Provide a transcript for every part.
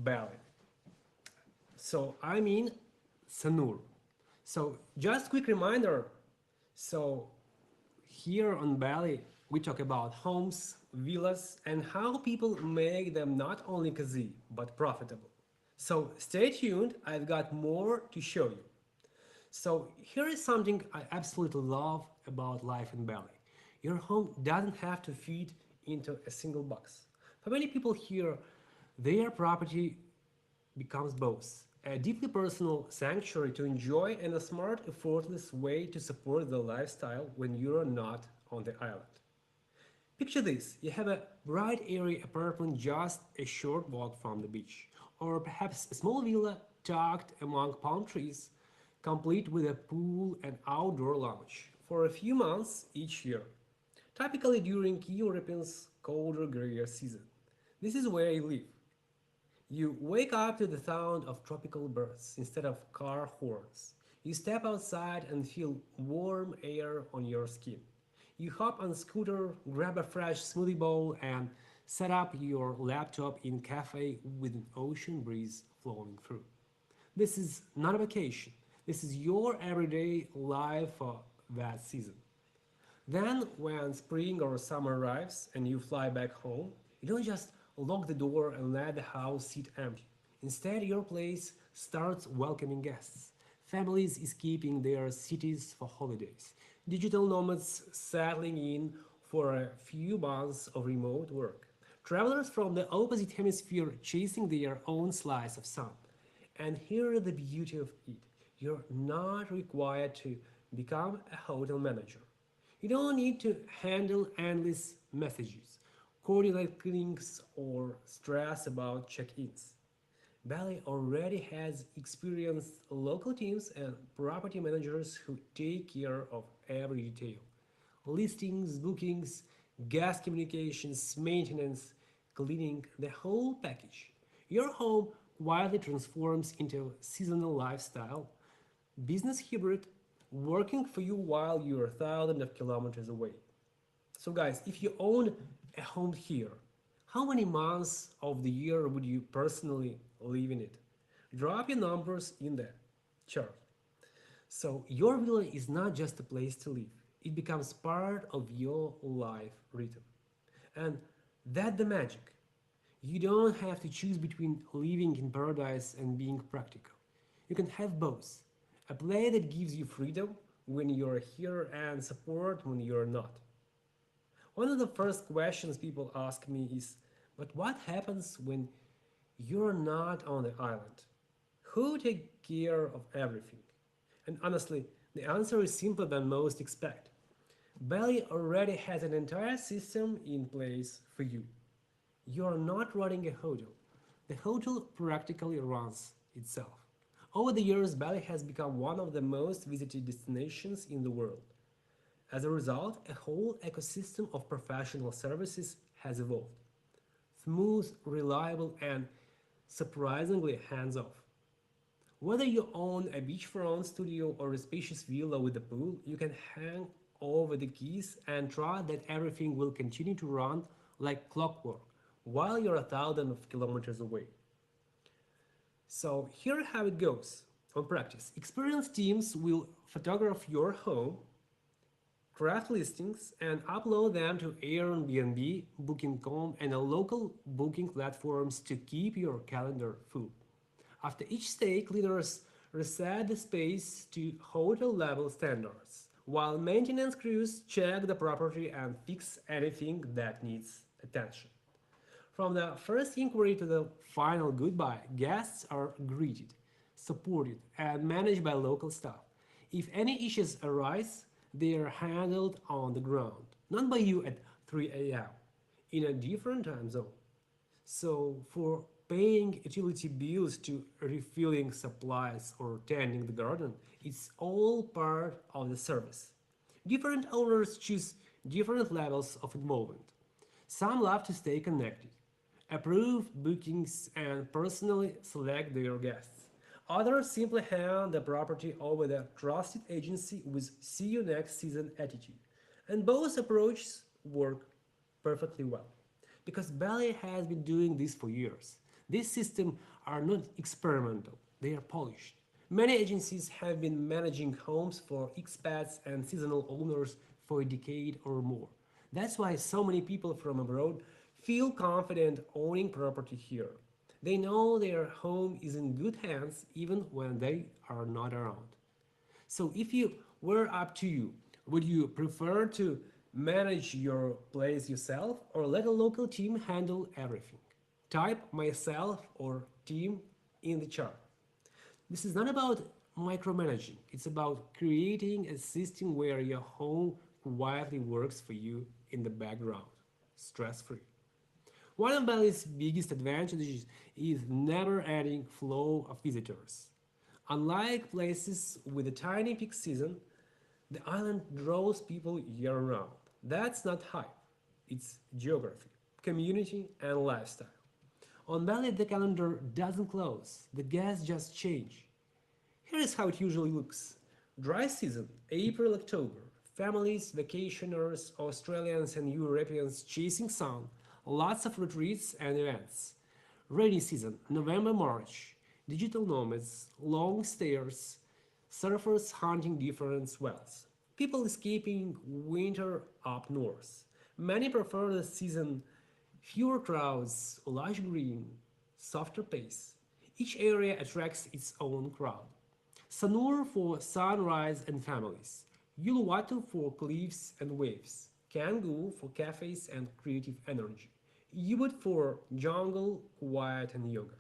Bali. I mean Sanur. Just quick reminder. So, here on Bali, we talk about homes, villas, and how people make them not only cozy but profitable. So, stay tuned, I've got more to show you. So, here is something I absolutely love about life in Bali. Your home doesn't have to fit into a single box. For many people here, their property becomes both a deeply personal sanctuary to enjoy and a smart, effortless way to support the lifestyle when you're not on the island. Picture this, you have a bright, airy apartment just a short walk from the beach, or perhaps a small villa tucked among palm trees, complete with a pool and outdoor lounge for a few months each year, typically during Europeans' colder, grayer season. This is where you live. You wake up to the sound of tropical birds instead of car horns. You step outside and feel warm air on your skin. You hop on a scooter, grab a fresh smoothie bowl, and set up your laptop in cafe with an ocean breeze flowing through. This is not a vacation. This is your everyday life for that season. Then, when spring or summer arrives and you fly back home, you don't just lock the door and let the house sit empty. Instead, your place starts welcoming guests. Families escaping their cities for holidays. Digital nomads settling in for a few months of remote work. Travelers from the opposite hemisphere chasing their own slice of sun. And here is the beauty of it. You're not required to become a hotel manager. You don't need to handle endless messages, coordinate cleanings, or stress about check ins. Bali already has experienced local teams and property managers who take care of every detail: listings, bookings, guest communications, maintenance, cleaning, the whole package. Your home quietly transforms into a seasonal lifestyle business hybrid working for you while you're thousands of kilometers away. So, guys, if you own a home here, how many months of the year would you personally live in it? Drop your numbers in the chart. So, your villa is not just a place to live, it becomes part of your life rhythm. And that's the magic. You don't have to choose between living in paradise and being practical. You can have both. A play that gives you freedom when you're here and support when you're not. One of the first questions people ask me is, but what happens when you're not on the island? Who takes care of everything? And honestly, the answer is simpler than most expect. Bali already has an entire system in place for you. You're not running a hotel. The hotel practically runs itself. Over the years, Bali has become one of the most visited destinations in the world. As a result, a whole ecosystem of professional services has evolved. Smooth, reliable, and surprisingly hands off. Whether you own a beachfront studio or a spacious villa with a pool, you can hang over the keys and trust that everything will continue to run like clockwork while you're a thousand of kilometers away. So here how it goes on practice. Experienced teams will photograph your home, craft listings, and upload them to Airbnb, Booking.com, and local booking platforms to keep your calendar full. After each stay, cleaners reset the space to hotel level standards, while maintenance crews check the property and fix anything that needs attention. From the first inquiry to the final goodbye, guests are greeted, supported, and managed by local staff. If any issues arise, they are handled on the ground, not by you at 3 a.m. in a different time zone. So, for paying utility bills to refilling supplies or tending the garden, it's all part of the service. Different owners choose different levels of involvement. Some love to stay connected, approve bookings, and personally select their guests. Others simply hand the property over the trusted agency with see you next season attitude. And both approaches work perfectly well. Because Bali has been doing this for years. These systems are not experimental, they are polished. Many agencies have been managing homes for expats and seasonal owners for a decade or more. That's why so many people from abroad feel confident owning property here. They know their home is in good hands even when they are not around. So if you were up to you, would you prefer to manage your place yourself or let a local team handle everything? Type myself or team in the chat. This is not about micromanaging. It's about creating a system where your home quietly works for you in the background, stress-free. One of Bali's biggest advantages is never-ending flow of visitors. Unlike places with a tiny peak season, the island draws people year-round. That's not hype, it's geography, community, and lifestyle. On Bali, the calendar doesn't close, the guests just change. Here is how it usually looks. Dry season, April, October. Families, vacationers, Australians and Europeans chasing sun. Lots of retreats and events. Rainy season, November, March. Digital nomads, long stairs, surfers hunting different swells. People escaping winter up north. Many prefer the season, fewer crowds, lush green, softer pace. Each area attracts its own crowd. Sanur for sunrise and families, Uluwatu for cliffs and waves, Canggu for cafes and creative energy, Ubud for jungle, quiet and yoga.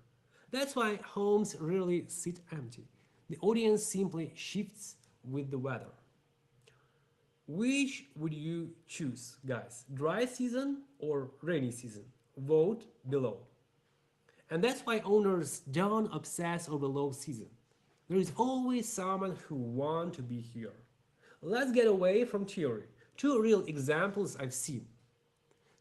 That's why homes rarely sit empty. The audience simply shifts with the weather. Which would you choose, guys? Dry season or rainy season? Vote below. And that's why owners don't obsess over low season. There is always someone who wants to be here. Let's get away from theory. Two real examples I've seen.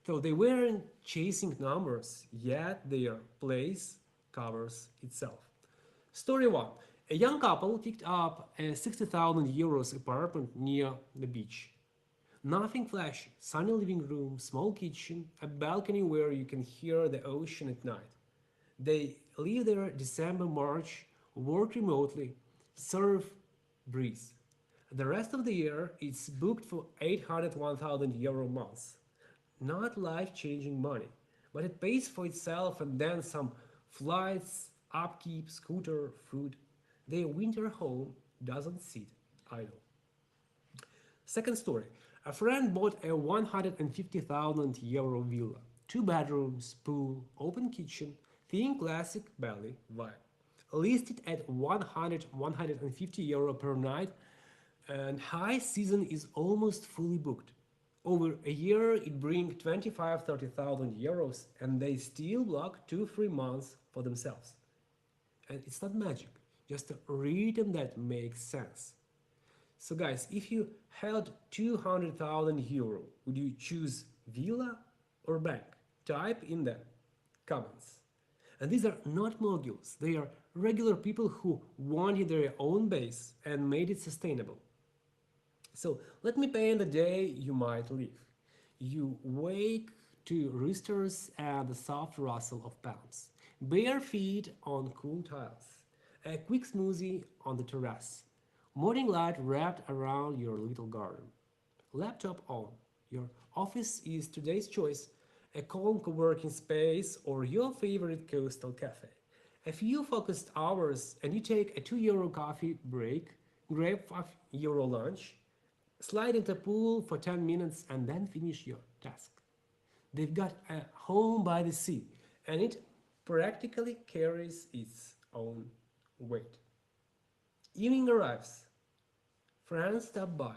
So they weren't chasing numbers, yet their place covers itself. Story 1. A young couple picked up a 60,000 euros apartment near the beach. Nothing flashy, sunny living room, small kitchen, a balcony where you can hear the ocean at night. They live there December, March, work remotely, serve, breathe. The rest of the year it's booked for 800 1,000 euro months. Not life-changing money, but it pays for itself and then some flights, upkeep, scooter, food. Their winter home doesn't sit idle. Second story. A friend bought a 150,000 euro villa. Two bedrooms, pool, open kitchen, think classic Bali vibe. Listed at 150 euro per night, and high season is almost fully booked. Over a year it brings 25-30,000 euros and they still block 2-3 months for themselves. And it's not magic, just a rhythm that makes sense. So guys, if you had 200,000 euro, would you choose villa or bank? Type in the comments. And these are not moguls, they are regular people who wanted their own base and made it sustainable. So let me paint the day you might live. You wake to roosters and the soft rustle of palms, bare feet on cool tiles, a quick smoothie on the terrace, morning light wrapped around your little garden, laptop on. Your office is today's choice, a calm co-working space or your favorite coastal cafe. A few focused hours and you take a 2 euro coffee break, grab 5 euro lunch, slide into the pool for 10 minutes and then finish your task. They've got a home by the sea and it practically carries its own weight. Evening arrives, friends stop by,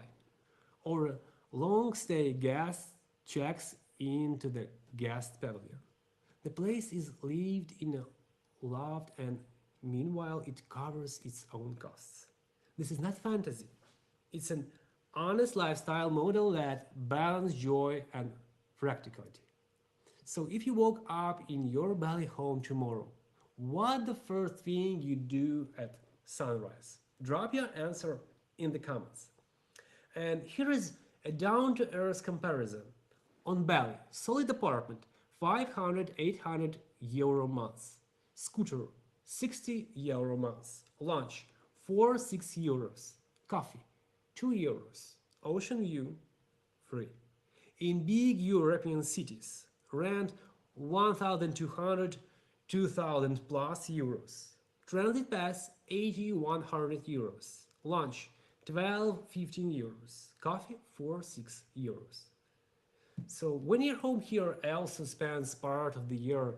or a long stay guest checks into the guest pavilion. The place is lived in a loft and meanwhile it covers its own costs. This is not fantasy. It's an honest lifestyle model that balances joy and practicality. So if you woke up in your Bali home tomorrow, what the first thing you do at sunrise? Drop your answer in the comments. And here is a down-to-earth comparison. On Bali, solid apartment, 500-800 euro months. Scooter, 60 € a month. Lunch, 4 6 euros. Coffee, 2 euros. Ocean view, free. In big European cities, rent 1,200, 2,000 plus euros. Transit pass 80, 100 euros. Lunch 12, 15 euros. Coffee 4 6 euros. So when your home here also spends part of the year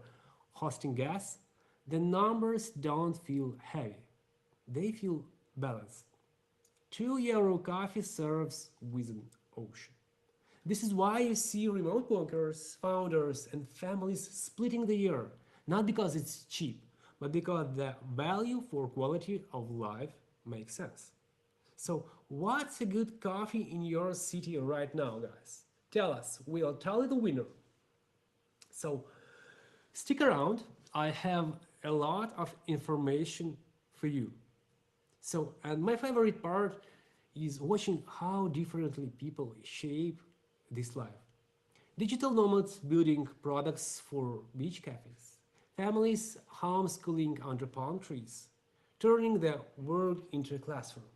hosting guests, the numbers don't feel heavy. They feel balanced. 2 € coffee serves with an ocean. This is why you see remote workers, founders, and families splitting the year, not because it's cheap, but because the value for quality of life makes sense. So, what's a good coffee in your city right now, guys? Tell us, we'll tell you the winner. So, stick around, I have a lot of information for you. So, and my favorite part is watching how differently people shape this life. Digital nomads building products for beach cafes, families homeschooling under palm trees, turning their work into a classroom,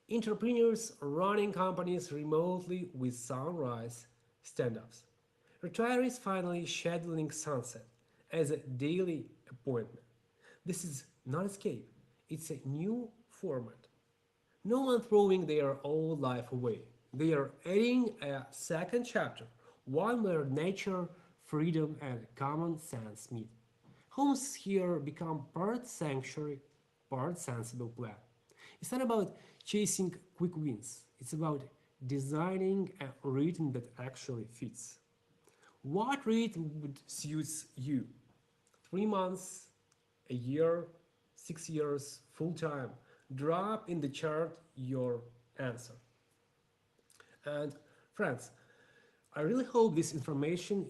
entrepreneurs running companies remotely with sunrise stand ups, retirees finally scheduling sunset as a daily appointment. This is not escape, it's a new format. No one throwing their old life away. They are adding a second chapter, one where nature, freedom, and common sense meet. Homes here become part sanctuary, part sensible plan. It's not about chasing quick wins, it's about designing a rhythm that actually fits. What rhythm would suits you? 3 months, a year, 6 years, full time? Drop in the chart your answer. And friends, I really hope this information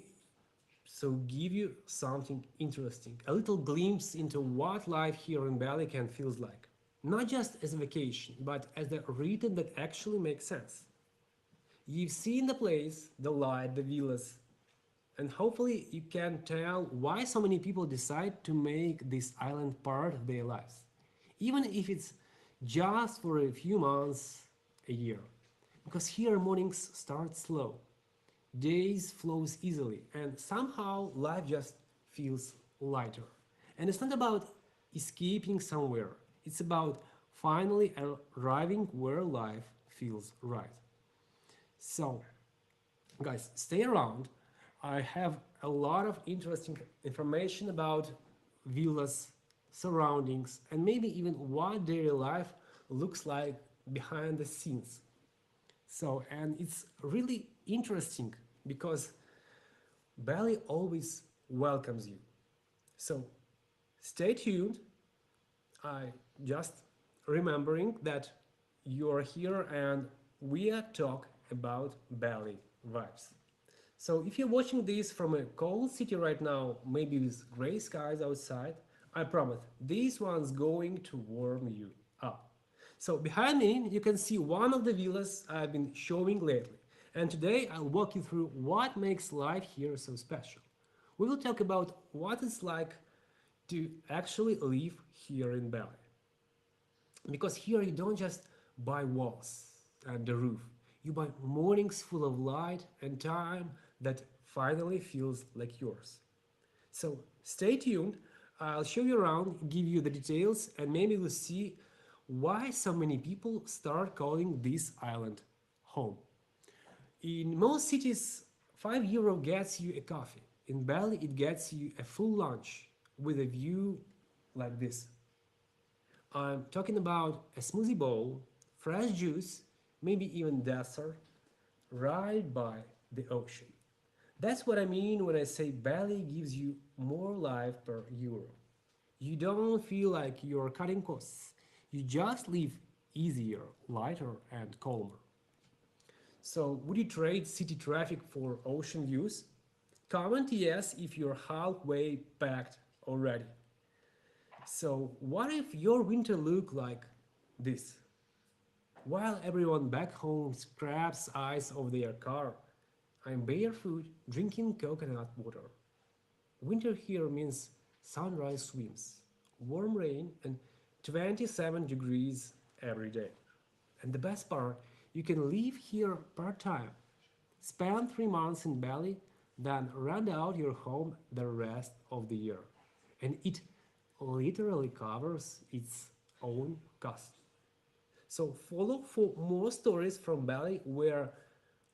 so give you something interesting, a little glimpse into what life here in Bali can feels like. Not just as a vacation, but as a rhythm that actually makes sense. You've seen the place, the light, the villas, and hopefully you can tell why so many people decide to make this island part of their lives. Even if it's just for a few months, a year. Because here mornings start slow, days flows easily, and somehow life just feels lighter. And it's not about escaping somewhere, it's about finally arriving where life feels right. So, guys, stay around. I have a lot of interesting information about villas, surroundings, and maybe even what daily life looks like behind the scenes. So, and it's really interesting because Bali always welcomes you. So, stay tuned. I just remembering that you are here and we are talk about Bali vibes. So if you're watching this from a cold city right now, maybe with gray skies outside, I promise this one's going to warm you up. So behind me, you can see one of the villas I've been showing lately. And today I'll walk you through what makes life here so special. We will talk about what it's like to actually live here in Bali. Because here you don't just buy walls and the roof, you buy mornings full of light and time that finally feels like yours. So stay tuned. I'll show you around, give you the details, and maybe we'll see why so many people start calling this island home. In most cities, 5 € gets you a coffee. In Bali, it gets you a full lunch with a view like this. I'm talking about a smoothie bowl, fresh juice, maybe even dessert, right by the ocean. That's what I mean when I say Bali gives you more life per euro. You don't feel like you're cutting costs. You just live easier, lighter, and calmer. So, would you trade city traffic for ocean views? Comment yes if you're halfway packed already. So, what if your winter looked like this? While everyone back home scrapes ice off their car, I'm barefoot drinking coconut water. Winter here means sunrise swims, warm rain, and 27 degrees every day. And the best part, you can live here part-time, spend 3 months in Bali, then rent out your home the rest of the year. And it literally covers its own cost. So follow for more stories from Bali where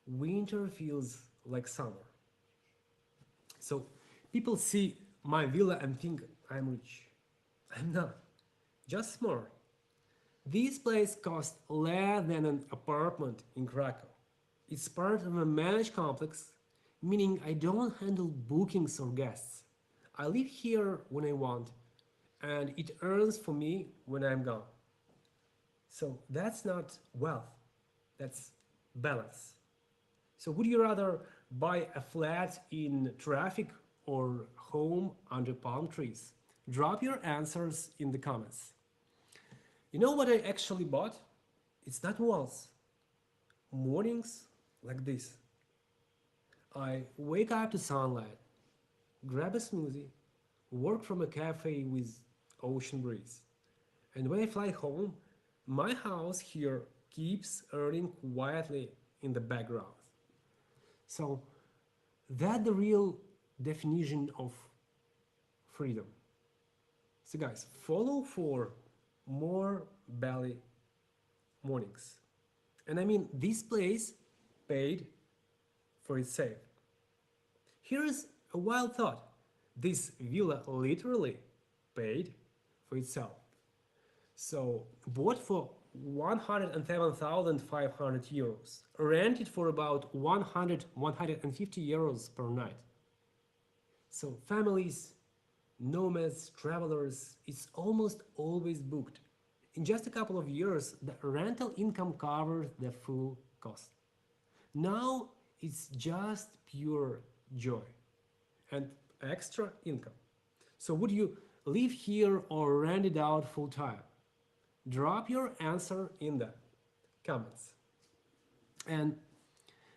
winter feels like summer. So people see my villa and think I'm rich. I'm not, just smart. This place costs less than an apartment in Krakow. It's part of a managed complex, meaning I don't handle bookings or guests. I live here when I want, and it earns for me when I'm gone. So that's not wealth, that's balance. So would you rather buy a flat in traffic or home under palm trees? Drop your answers in the comments. You know what I actually bought? It's not walls. Mornings like this. I wake up to sunlight, grab a smoothie, work from a cafe with ocean breeze. And when I fly home, my house here keeps earning quietly in the background. So that's the real definition of freedom. So guys, follow for more Bali mornings. And I mean, this place paid for itself. Here's a wild thought. This villa literally paid for itself. So bought for 107,500 euros, rented for about 150 euros per night. So families, nomads, travelers, it's almost always booked. In just a couple of years, the rental income covers the full cost. Now it's just pure joy and extra income. So would you live here or rent it out full time? Drop your answer in the comments. And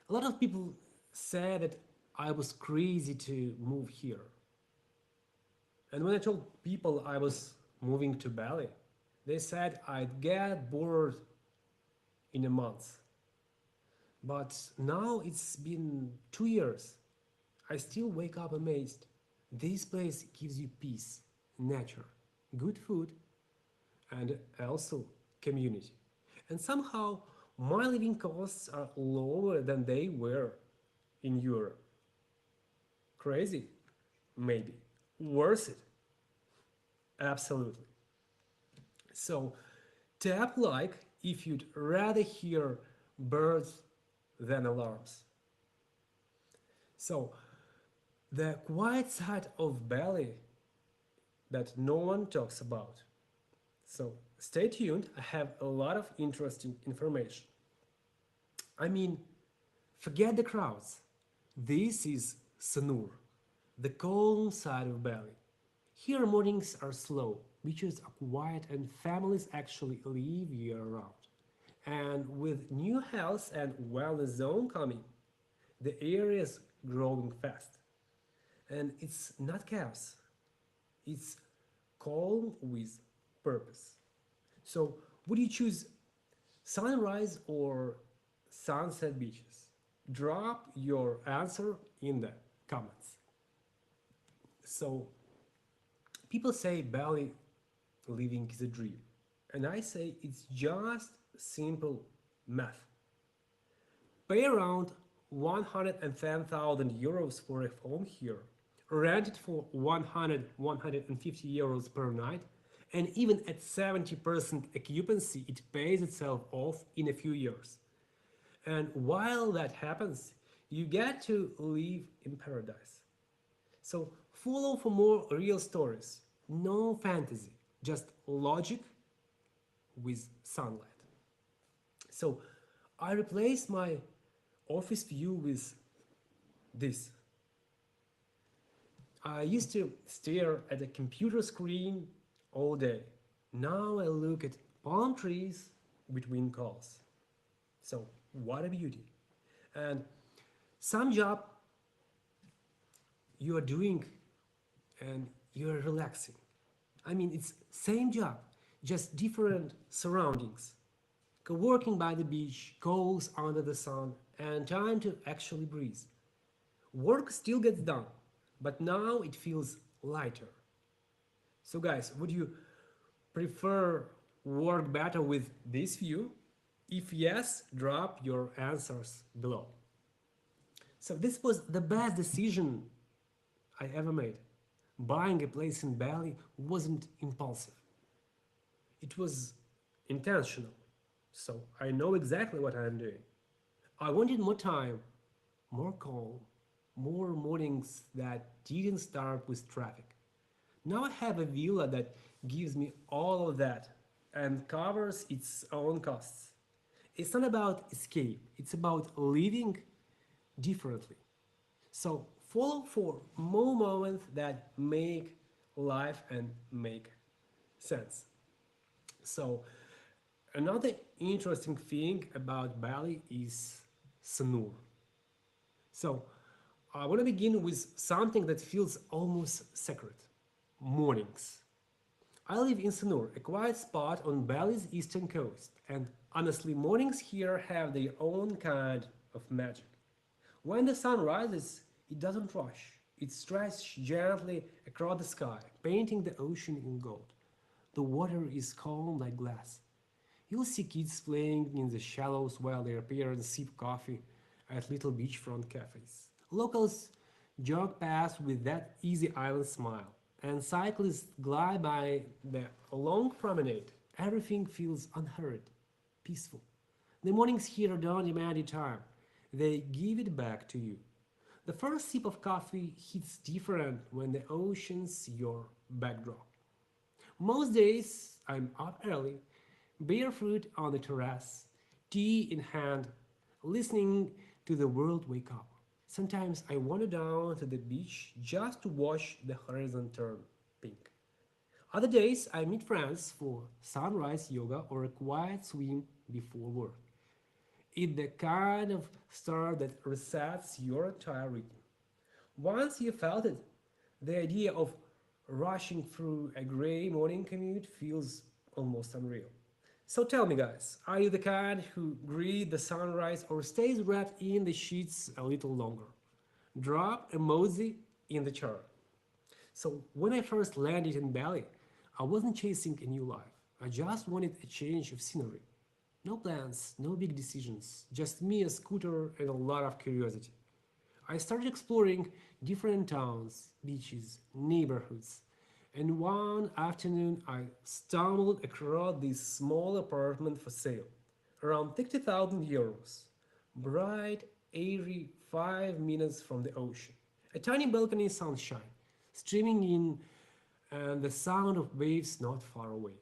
a lot of people said that I was crazy to move here. And when I told people I was moving to Bali, they said I'd get bored in a month. But now it's been 2 years. I still wake up amazed. This place gives you peace, nature, good food, and also community. And somehow my living costs are lower than they were in Europe. Crazy? Maybe. Worth it? Absolutely. So tap like if you'd rather hear birds than alarms. So the quiet side of Bali that no one talks about. So stay tuned, I have a lot of interesting information. I mean, forget the crowds. This is Sanur, the calm side of Bali. Here mornings are slow, beaches are quiet and families actually live year round. And with new health and wellness zone coming, the area is growing fast. And it's not chaos, it's calm with purpose. So would you choose sunrise or sunset beaches? Drop your answer in the comments. So people say Bali living is a dream. And I say it's just simple math. Pay around 110,000 euros for a home here, rent it for 150 euros per night, and even at 70% occupancy, it pays itself off in a few years. And while that happens, you get to live in paradise. So follow for more real stories. No fantasy, just logic with sunlight. So I replaced my office view with this. I used to stare at a computer screen all day. Now I look at palm trees between calls. So what a beauty. And some job you are doing and you are relaxing. I mean, it's same job, just different surroundings. Co-working by the beach, goals under the sun, and time to actually breathe. Work still gets done, but now it feels lighter. So guys, would you prefer work better with this view? If yes, drop your answers below. So this was the best decision I ever made. Buying a place in Bali wasn't impulsive. It was intentional. So I know exactly what I'm doing. I wanted more time, more calm, more mornings that didn't start with traffic. Now I have a villa that gives me all of that and covers its own costs. It's not about escape, it's about living differently. So follow for more moments that make life and make sense. So another interesting thing about Bali is Sanur. So I want to begin with something that feels almost sacred. Mornings. I live in Sanur, a quiet spot on Bali's eastern coast, and honestly, mornings here have their own kind of magic. When the sun rises, it doesn't rush. It stretches gently across the sky, painting the ocean in gold. The water is calm like glass. You'll see kids playing in the shallows while their parents sip coffee at little beachfront cafes. Locals jog past with that easy island smile, and cyclists glide by the long promenade. Everything feels unhurried, peaceful. The mornings here don't demand your time, they give it back to you. The first sip of coffee hits different when the ocean's your backdrop. Most days I'm up early, barefoot on the terrace, tea in hand, listening to the world wake up. Sometimes I wander down to the beach just to watch the horizon turn pink. Other days I meet friends for sunrise yoga or a quiet swim before work. It's the kind of start that resets your entire rhythm. Once you felt it, the idea of rushing through a gray morning commute feels almost unreal. So tell me, guys, are you the kind who greet the sunrise or stays wrapped in the sheets a little longer? Drop emoji in the chart. So when I first landed in Bali, I wasn't chasing a new life. I just wanted a change of scenery. No plans, no big decisions, just me, a scooter, and a lot of curiosity. I started exploring different towns, beaches, neighborhoods, and one afternoon I stumbled across this small apartment for sale, around 60,000 euros. Bright, airy, 5 minutes from the ocean. A tiny balcony sunshine, streaming in, and the sound of waves not far away.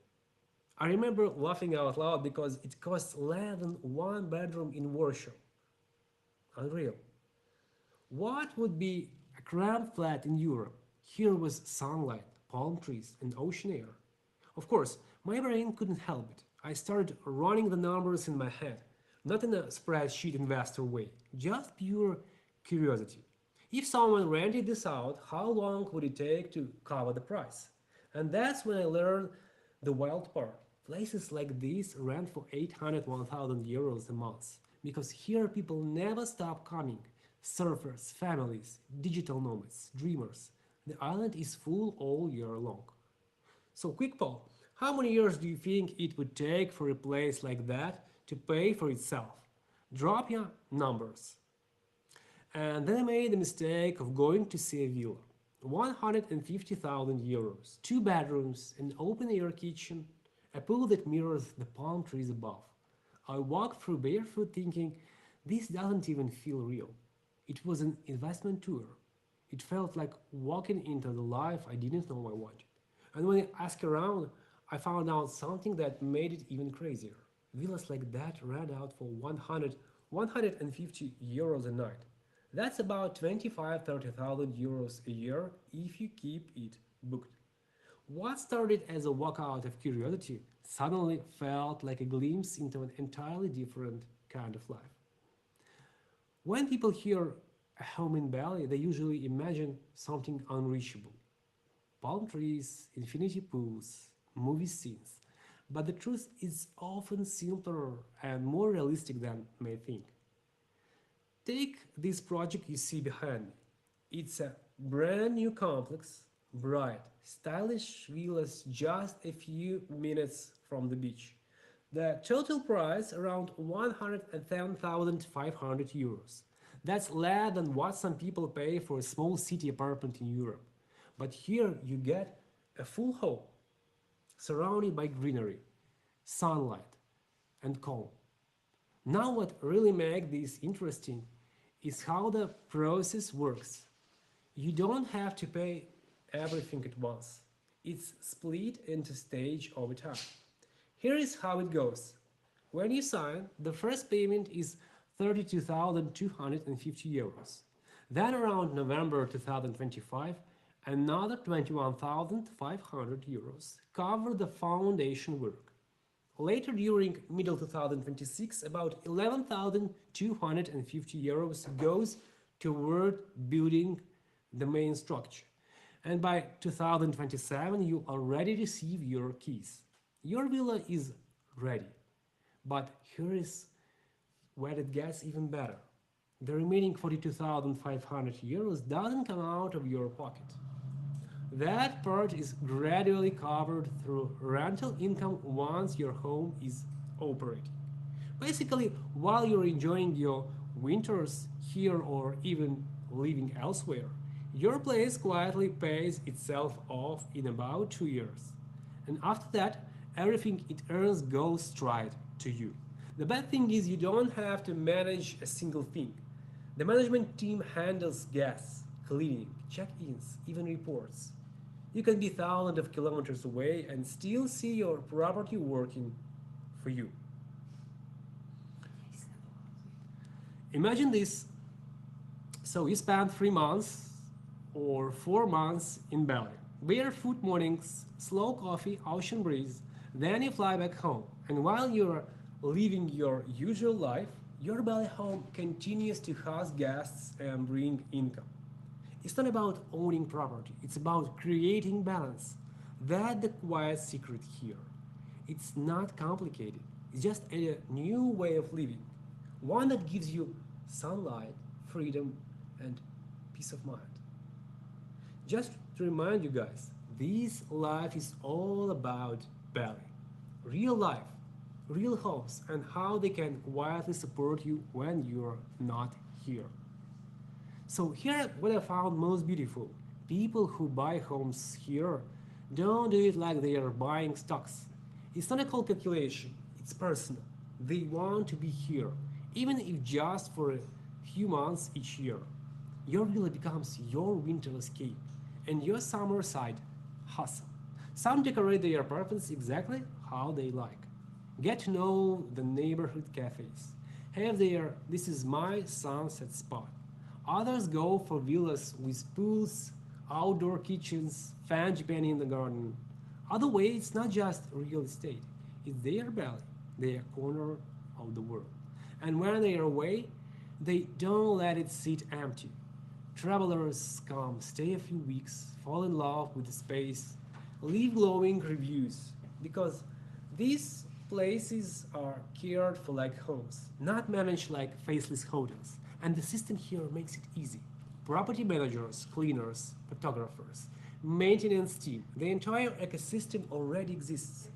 I remember laughing out loud because it cost less than one bedroom in Warsaw. Unreal. What would be a cramped flat in Europe? Here was sunlight, palm trees, and ocean air. Of course, my brain couldn't help it. I started running the numbers in my head, not in a spreadsheet investor way, just pure curiosity. If someone rented this out, how long would it take to cover the price? And that's when I learned the wild part. Places like this rent for 800 1000 euros a month because here people never stop coming. Surfers, families, digital nomads, dreamers. The island is full all year long. So, quick poll, how many years do you think it would take for a place like that to pay for itself? Drop your numbers. And then I made the mistake of going to see a villa. 150,000 euros, two bedrooms, an open air kitchen, a pool that mirrors the palm trees above. I walked through barefoot thinking, this doesn't even feel real. It was an investment tour. It felt like walking into the life I didn't know I wanted. And when I asked around, I found out something that made it even crazier. Villas like that rent out for 100, 150 euros a night. That's about 25, 30,000 euros a year if you keep it booked. What started as a walkout of curiosity suddenly felt like a glimpse into an entirely different kind of life. When people hear a home in Bali, they usually imagine something unreachable. palm trees, infinity pools, movie scenes. But the truth is often simpler and more realistic than may think. Take this project you see behind me. It's a brand new complex, bright, stylish villas just a few minutes from the beach. The total price around 110,500 euros. That's less than what some people pay for a small city apartment in Europe. But here you get a full home, surrounded by greenery, sunlight, and calm. Now what really makes this interesting is how the process works. You don't have to pay everything at once. It's split into stage over time. Here is how it goes. When you sign, the first payment is 32,250 euros. Then around November 2025, another 21,500 euros cover the foundation work. Later during middle 2026, about 11,250 euros goes toward building the main structure. And by 2027, you already receive your keys. Your villa is ready. But here is where it gets even better. The remaining 42,500 euros doesn't come out of your pocket. That part is gradually covered through rental income once your home is operating. Basically, while you're enjoying your winters here or even living elsewhere, your place quietly pays itself off in about 2 years. And after that, everything it earns goes straight to you. The bad thing is you don't have to manage a single thing. The management team handles gas, cleaning, check-ins, even reports. You can be thousands of kilometers away and still see your property working for you. Imagine this. So you spend 3 months or 4 months in Bali. Barefoot mornings, slow coffee, ocean breeze. Then you fly back home. And while you're living your usual life, your Bali home continues to house guests and bring income. It's not about owning property, it's about creating balance. That's the quiet secret here. It's not complicated, it's just a new way of living. One that gives you sunlight, freedom, and peace of mind. Just to remind you guys, this life is all about Bali. Real life, real homes, and how they can quietly support you when you're not here. So here what I found most beautiful. People who buy homes here don't do it like they are buying stocks. It's not a cold calculation, it's personal. They want to be here, even if just for a few months each year. Your villa becomes your winter escape and your summer side hustle. Some decorate their apartments exactly how they like. Get to know the neighborhood cafes. Have their "this is my sunset spot." Others go for villas with pools, outdoor kitchens, fan in the garden. Other way, it's not just real estate. It's their belly, their corner of the world. And when they are away, they don't let it sit empty. Travelers come, stay a few weeks, fall in love with the space, leave glowing reviews, because these places are cared for like homes, not managed like faceless hotels. And the system here makes it easy. Property managers, cleaners, photographers, maintenance team, the entire ecosystem already exists.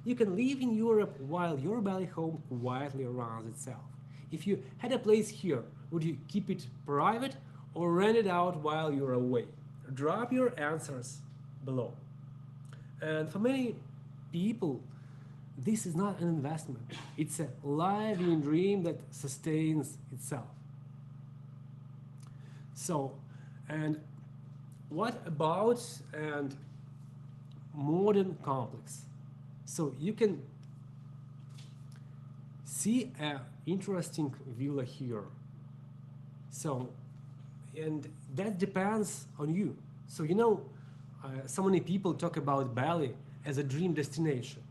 You can live in Europe while your Bali home quietly runs itself. If you had a place here, would you keep it private or rent it out while you're away? Drop your answers below. And for many people, this is not an investment. It's a living dream that sustains itself. So, and what about and modern complex? So you can see an interesting villa here. So, and that depends on you. So so many people talk about Bali as a dream destination,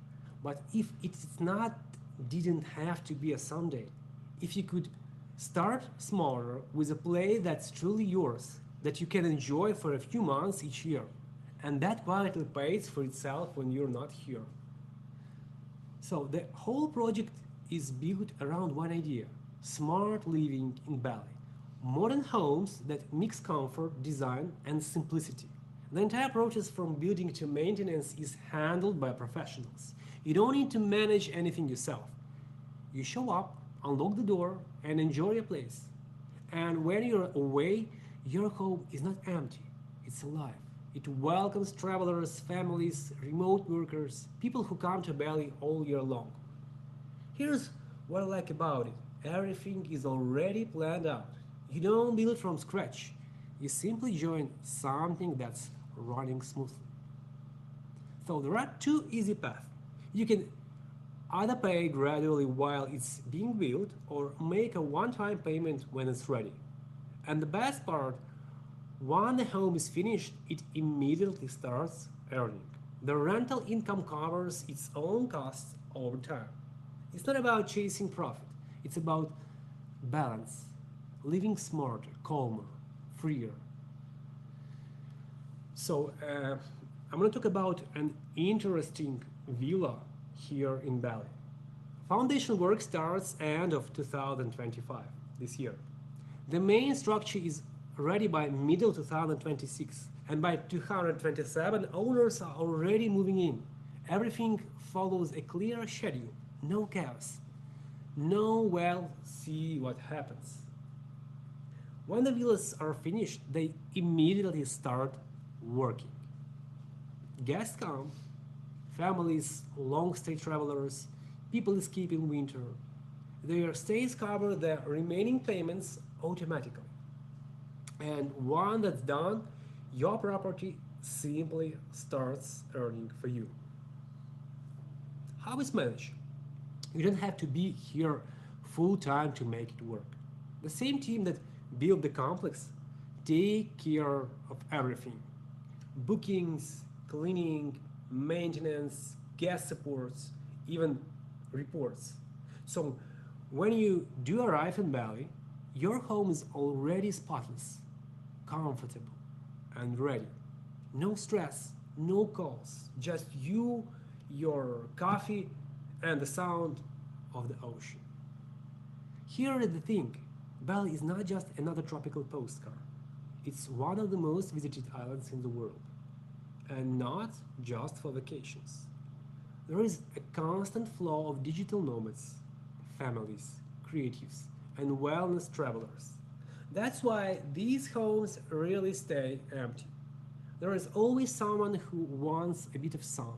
but if it's not, didn't have to be a Sunday. If you could start smaller with a place that's truly yours, that you can enjoy for a few months each year, And that quietly pays for itself when you're not here. So the whole project is built around one idea: smart living in Bali. Modern homes that mix comfort, design, and simplicity. The entire process from building to maintenance is handled by professionals. You don't need to manage anything yourself. You show up, unlock the door, and enjoy your place. And when you're away, your home is not empty, it's alive. It welcomes travelers, families, remote workers, people who come to Bali all year long. Here's what I like about it: everything is already planned out. You don't build from scratch, you simply join something that's running smoothly. So there are two easy paths. You can either pay gradually while it's being built or make a one-time payment when it's ready. And the best part, when the home is finished, it immediately starts earning. The rental income covers its own costs over time. It's not about chasing profit, it's about balance, living smarter, calmer, freer. So, I'm going to talk about an interesting villa here in Bali. Foundation work starts end of 2025, this year. The main structure is ready by middle 2026, and by 2027 owners are already moving in. Everything follows a clear schedule, no chaos. No, well, see what happens. When the villas are finished, they immediately start working. Guests come, families, long stay travelers, people escaping winter. Their stays cover the remaining payments automatically. And once that's done, your property simply starts earning for you. How is managed? You don't have to be here full time to make it work. The same team that built the complex take care of everything: bookings, cleaning, maintenance, guest supports, even reports. So when you do arrive in Bali, your home is already spotless, comfortable, and ready. No stress, no calls, just you, your coffee, and the sound of the ocean. Here is the thing: Bali is not just another tropical postcard, it's one of the most visited islands in the world. And not just for vacations. There is a constant flow of digital nomads, families, creatives, and wellness travelers. That's why these homes rarely stay empty. There is always someone who wants a bit of sun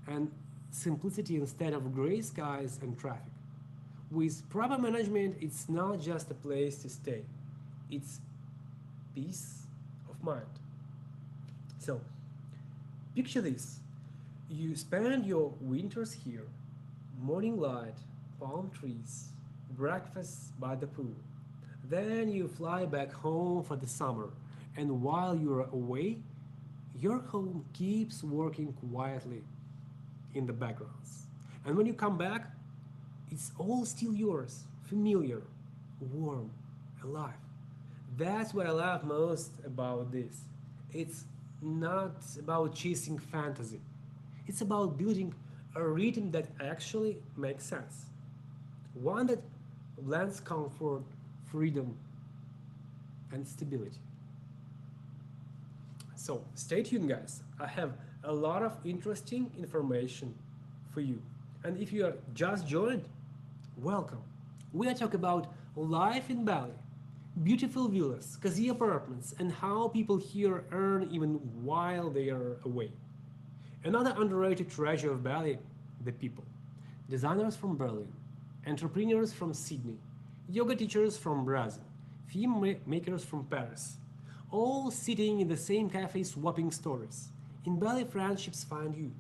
and simplicity instead of gray skies and traffic. With proper management, it's not just a place to stay, it's peace of mind. So, picture this: you spend your winters here, morning light, palm trees, breakfast by the pool. Then you fly back home for the summer, and while you're away, your home keeps working quietly in the backgrounds. And when you come back, it's all still yours, familiar, warm, alive. That's what I love most about this. It's not about chasing fantasy, it's about building a rhythm that actually makes sense. One that blends comfort, freedom, and stability. So stay tuned, guys. I have a lot of interesting information for you. And if you are just joined, welcome. We are talking about life in Bali, beautiful villas, cozy apartments, and how people here earn even while they are away. Another underrated treasure of Bali: the people. Designers from Berlin, entrepreneurs from Sydney, yoga teachers from Brazil, film makers from Paris, all sitting in the same cafe swapping stories. In Bali, friendships find you.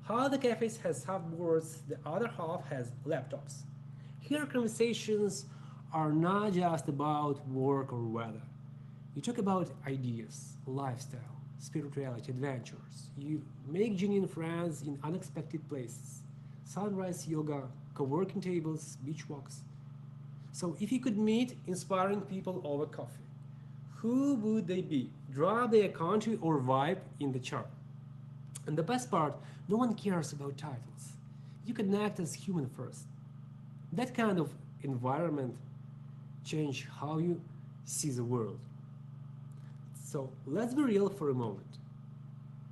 Half the cafes has surfboards, the other half has laptops. Here, conversations are not just about work or weather. You talk about ideas, lifestyle, spirituality, adventures. You make genuine friends in unexpected places: sunrise yoga, co working tables, beach walks. So, if you could meet inspiring people over coffee, who would they be? Drop their country or vibe in the chart. And the best part, no one cares about titles. You can act as human first. That kind of environment change how you see the world. So let's be real for a moment.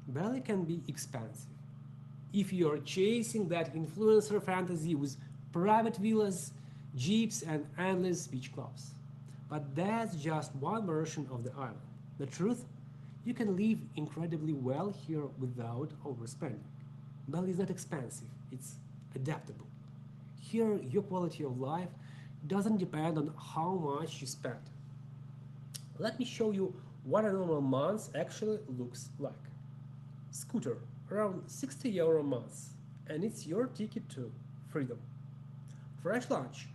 Bali can be expensive. If you're chasing that influencer fantasy with private villas, jeeps, and endless beach clubs. But that's just one version of the island. The truth? You can live incredibly well here without overspending. Bali is not expensive, it's adaptable. Here, your quality of life doesn't depend on how much you spend. Let me show you what a normal month actually looks like. Scooter, around 60 euro a month, and it's your ticket to freedom. Fresh lunch,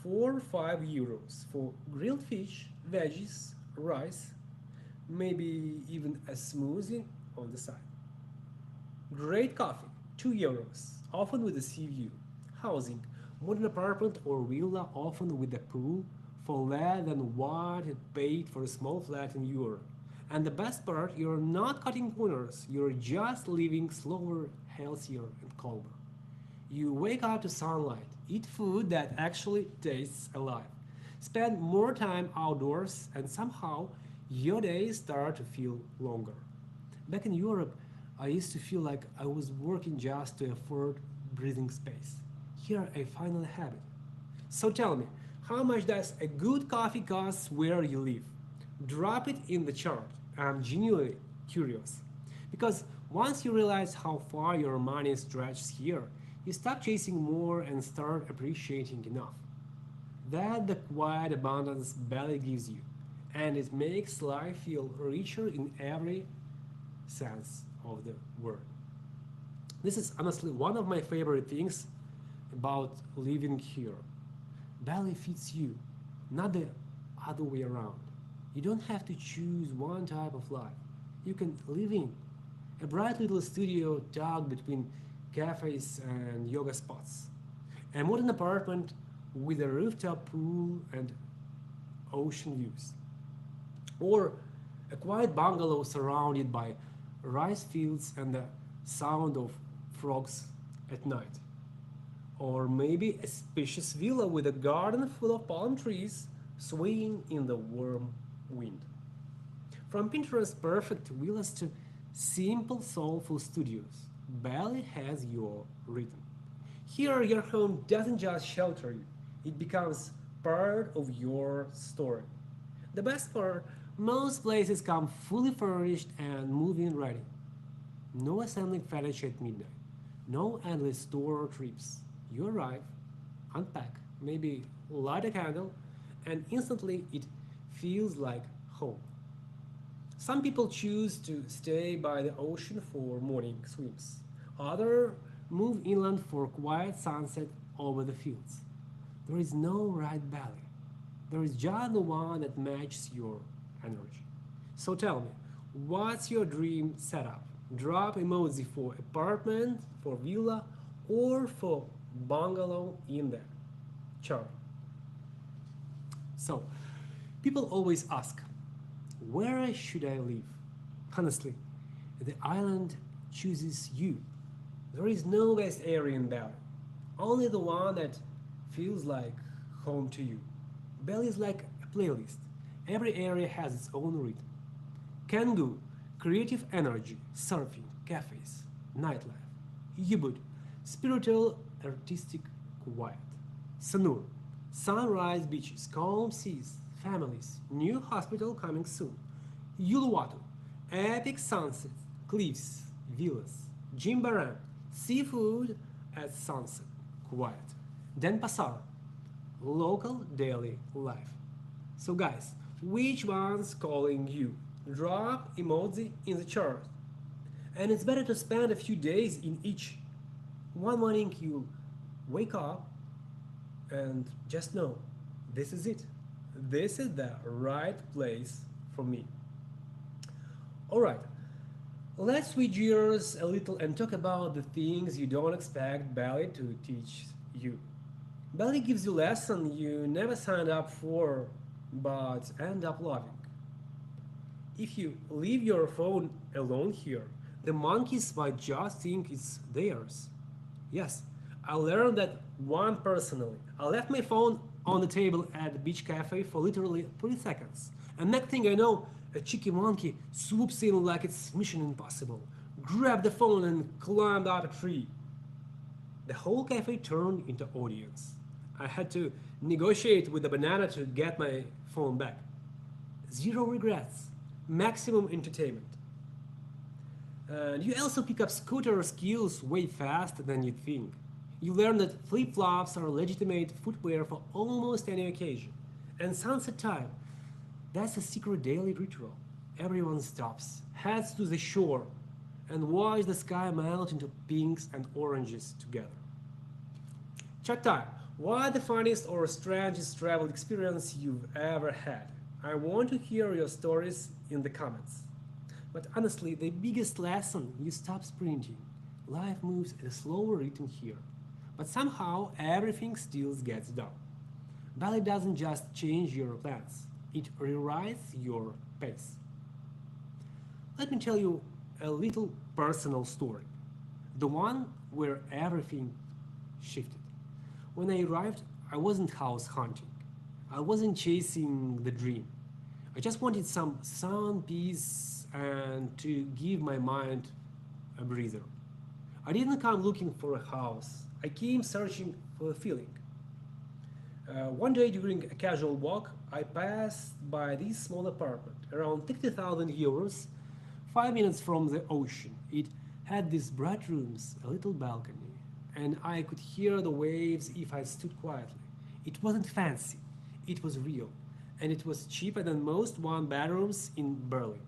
4 or 5 euros for grilled fish, veggies, rice, maybe even a smoothie on the side. Great coffee, 2 euros, often with a sea view. Housing, modern apartment or villa, often with a pool, for less than what it paid for a small flat in Europe. And the best part, you're not cutting corners, you're just living slower, healthier, and calmer. You wake up to sunlight, eat food that actually tastes alive, spend more time outdoors, and somehow your days start to feel longer. Back in Europe, I used to feel like I was working just to afford breathing space. Here I finally have it. So tell me, how much does a good coffee cost where you live? Drop it in the chart. I'm genuinely curious. Because once you realize how far your money stretches here, you stop chasing more and start appreciating enough. That the quiet abundance Bali gives you, and it makes life feel richer in every sense of the word. This is honestly one of my favorite things about living here. Bali fits you, not the other way around. You don't have to choose one type of life. You can live in a bright little studio tucked between cafes and yoga spots, a modern apartment with a rooftop pool and ocean views, or a quiet bungalow surrounded by rice fields and the sound of frogs at night. Or maybe a spacious villa with a garden full of palm trees swaying in the warm wind. From Pinterest perfect villas to simple soulful studios, Bali has your rhythm. Here, your home doesn't just shelter you, it becomes part of your story. The best part, most places come fully furnished and move-in ready. No assembling furniture at midnight. No endless store trips. You arrive, unpack, maybe light a candle, and instantly it feels like home. Some people choose to stay by the ocean for morning swims. Others move inland for quiet sunset over the fields. There is no right valley. There is just the one that matches your energy. So tell me, what's your dream setup? Drop emoji for apartment, for villa, or for bungalow in the chart. So, people always ask, where should I live? Honestly, the island chooses you. There is no best area in Bali, only the one that feels like home to you. Bali is like a playlist. Every area has its own rhythm. Kangu, creative energy, surfing, cafes, nightlife. Ubud, spiritual, artistic, quiet. Sanur, sunrise beaches, calm seas, families, new hospital coming soon. Uluwatu, epic sunsets, cliffs, villas. Jimbaran, seafood at sunset, quiet. Denpasar, local daily life. So guys, which one's calling you? Drop emoji in the chart. And it's better to spend a few days in each. One morning you wake up and just know this is it. This is the right place for me. Alright, let's switch gears a little and talk about the things you don't expect Bali to teach you. Bali gives you lessons you never signed up for but end up loving. If you leave your phone alone here, the monkeys might just think it's theirs. Yes, I learned that one personally. I left my phone on the table at the beach cafe for literally 3 seconds. And next thing I know, a cheeky monkey swoops in like it's mission impossible, grabbed the phone and climbed up a tree. The whole cafe turned into audience. I had to negotiate with the banana to get my phone back. Zero regrets, maximum entertainment. And you also pick up scooter skills way faster than you'd think. You learn that flip-flops are legitimate footwear for almost any occasion. And sunset time, that's a secret daily ritual. Everyone stops, heads to the shore, and watch the sky melt into pinks and oranges together. Chat time. What the funniest or strangest travel experience you've ever had? I want to hear your stories in the comments. But honestly, the biggest lesson, you stop sprinting. Life moves at a slower rhythm here. But somehow everything still gets done. Bali doesn't just change your plans, it rewrites your pace. Let me tell you a little personal story. The one where everything shifted. When I arrived, I wasn't house hunting. I wasn't chasing the dream. I just wanted some sun, peace, and to give my mind a breather. I didn't come looking for a house. I came searching for a feeling. One day during a casual walk, I passed by this small apartment, around 60,000 euros, 5 minutes from the ocean. It had these bright rooms, a little balcony, and I could hear the waves if I stood quietly. It wasn't fancy, it was real, and it was cheaper than most one bedrooms in Berlin.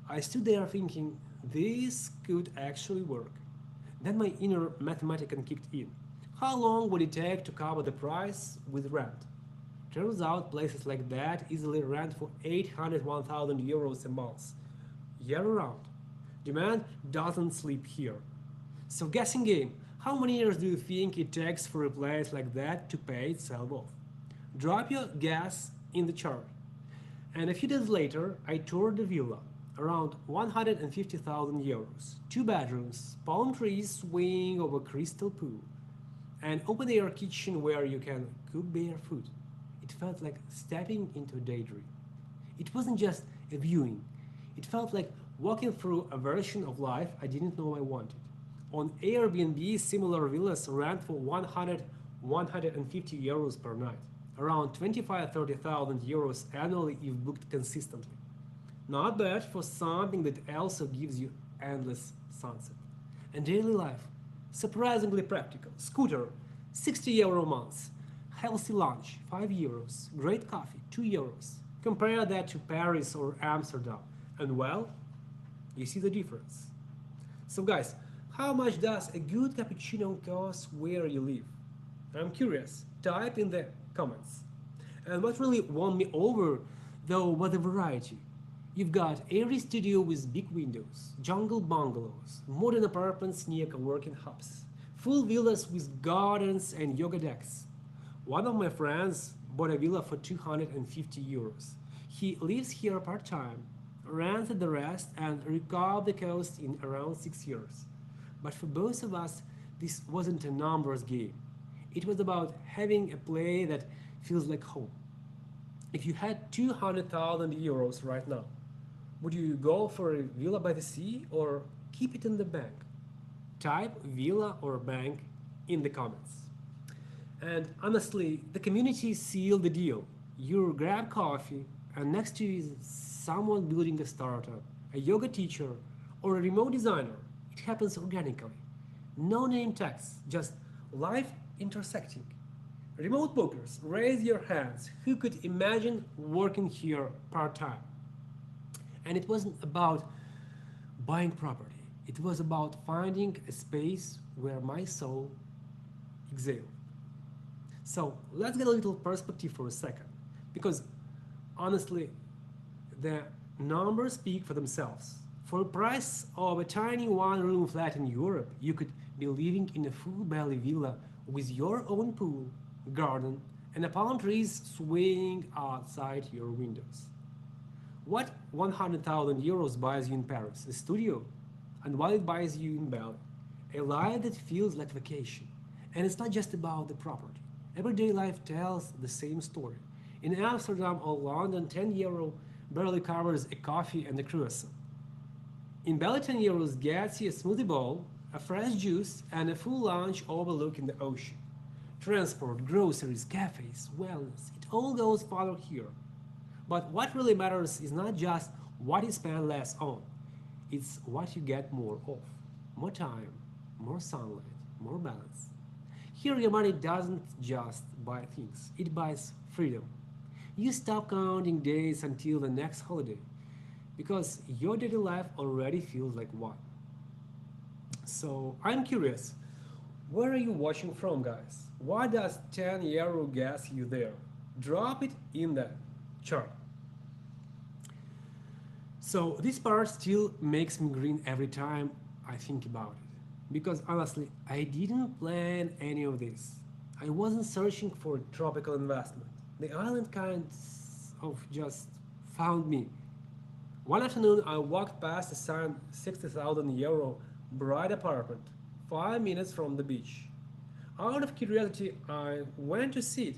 I stood there thinking, this could actually work. Then my inner mathematician kicked in. How long would it take to cover the price with rent? Turns out places like that easily rent for 800 1,000 euros a month, year round. Demand doesn't sleep here. So guessing game, how many years do you think it takes for a place like that to pay itself off? Drop your guess in the chart. And a few days later, I toured the villa, around 150,000 euros, 2 bedrooms, palm trees swaying over crystal pool, an open-air kitchen where you can cook barefoot. It felt like stepping into a daydream. It wasn't just a viewing. It felt like walking through a version of life I didn't know I wanted. On Airbnb, similar villas rent for 100, 150 euros per night, around 25-30,000 euros annually if booked consistently. Not bad for something that also gives you endless sunset. And daily life, surprisingly practical. Scooter, 60 euro a month. Healthy lunch, 5 euros. Great coffee, 2 euros. Compare that to Paris or Amsterdam, and well, you see the difference. So guys, how much does a good cappuccino cost where you live? I'm curious. Type in the comments. And what really won me over, though, was the variety. You've got airy studio with big windows, jungle bungalows, modern apartments near co-working hubs, full villas with gardens and yoga decks. One of my friends bought a villa for 250 euros. He lives here part-time, rented the rest, and recovered the cost in around 6 years. But for both of us, this wasn't a numbers game. It was about having a play that feels like home. If you had 200,000 euros right now, would you go for a villa by the sea or keep it in the bank? Type villa or bank in the comments. And honestly, the community sealed the deal. You grab coffee, and next to you is someone building a startup, a yoga teacher, or a remote designer. It happens organically. No name tags, just life intersecting. Remote bookers, raise your hands. Who could imagine working here part-time? And it wasn't about buying property. It was about finding a space where my soul exhaled. So let's get a little perspective for a second. Because honestly, the numbers speak for themselves. For the price of a tiny one-room flat in Europe, you could be living in a full-belly villa with your own pool, garden, and the palm trees swaying outside your windows. What 100,000 euros buys you in Paris? A studio? and what it buys you in Bali. A life that feels like vacation. And it's not just about the property. Everyday life tells the same story. In Amsterdam or London, 10 euro barely covers a coffee and a croissant. In Bali, 10 euros gets you a smoothie bowl, a fresh juice, and a full lunch overlooking the ocean. Transport, groceries, cafes, wellness, it all goes further here. But what really matters is not just what you spend less on, it's what you get more of. More time, more sunlight, more balance. Here, your money doesn't just buy things, it buys freedom. You stop counting days until the next holiday because your daily life already feels like one. So, I'm curious, where are you watching from, guys? What does 10 euro get you there? Drop it in the chart. So this part still makes me grin every time I think about it. Because honestly, I didn't plan any of this. I wasn't searching for tropical investment. The island kind of just found me. One afternoon, I walked past a signed 60,000 euro bright apartment, 5 minutes from the beach. Out of curiosity, I went to see it.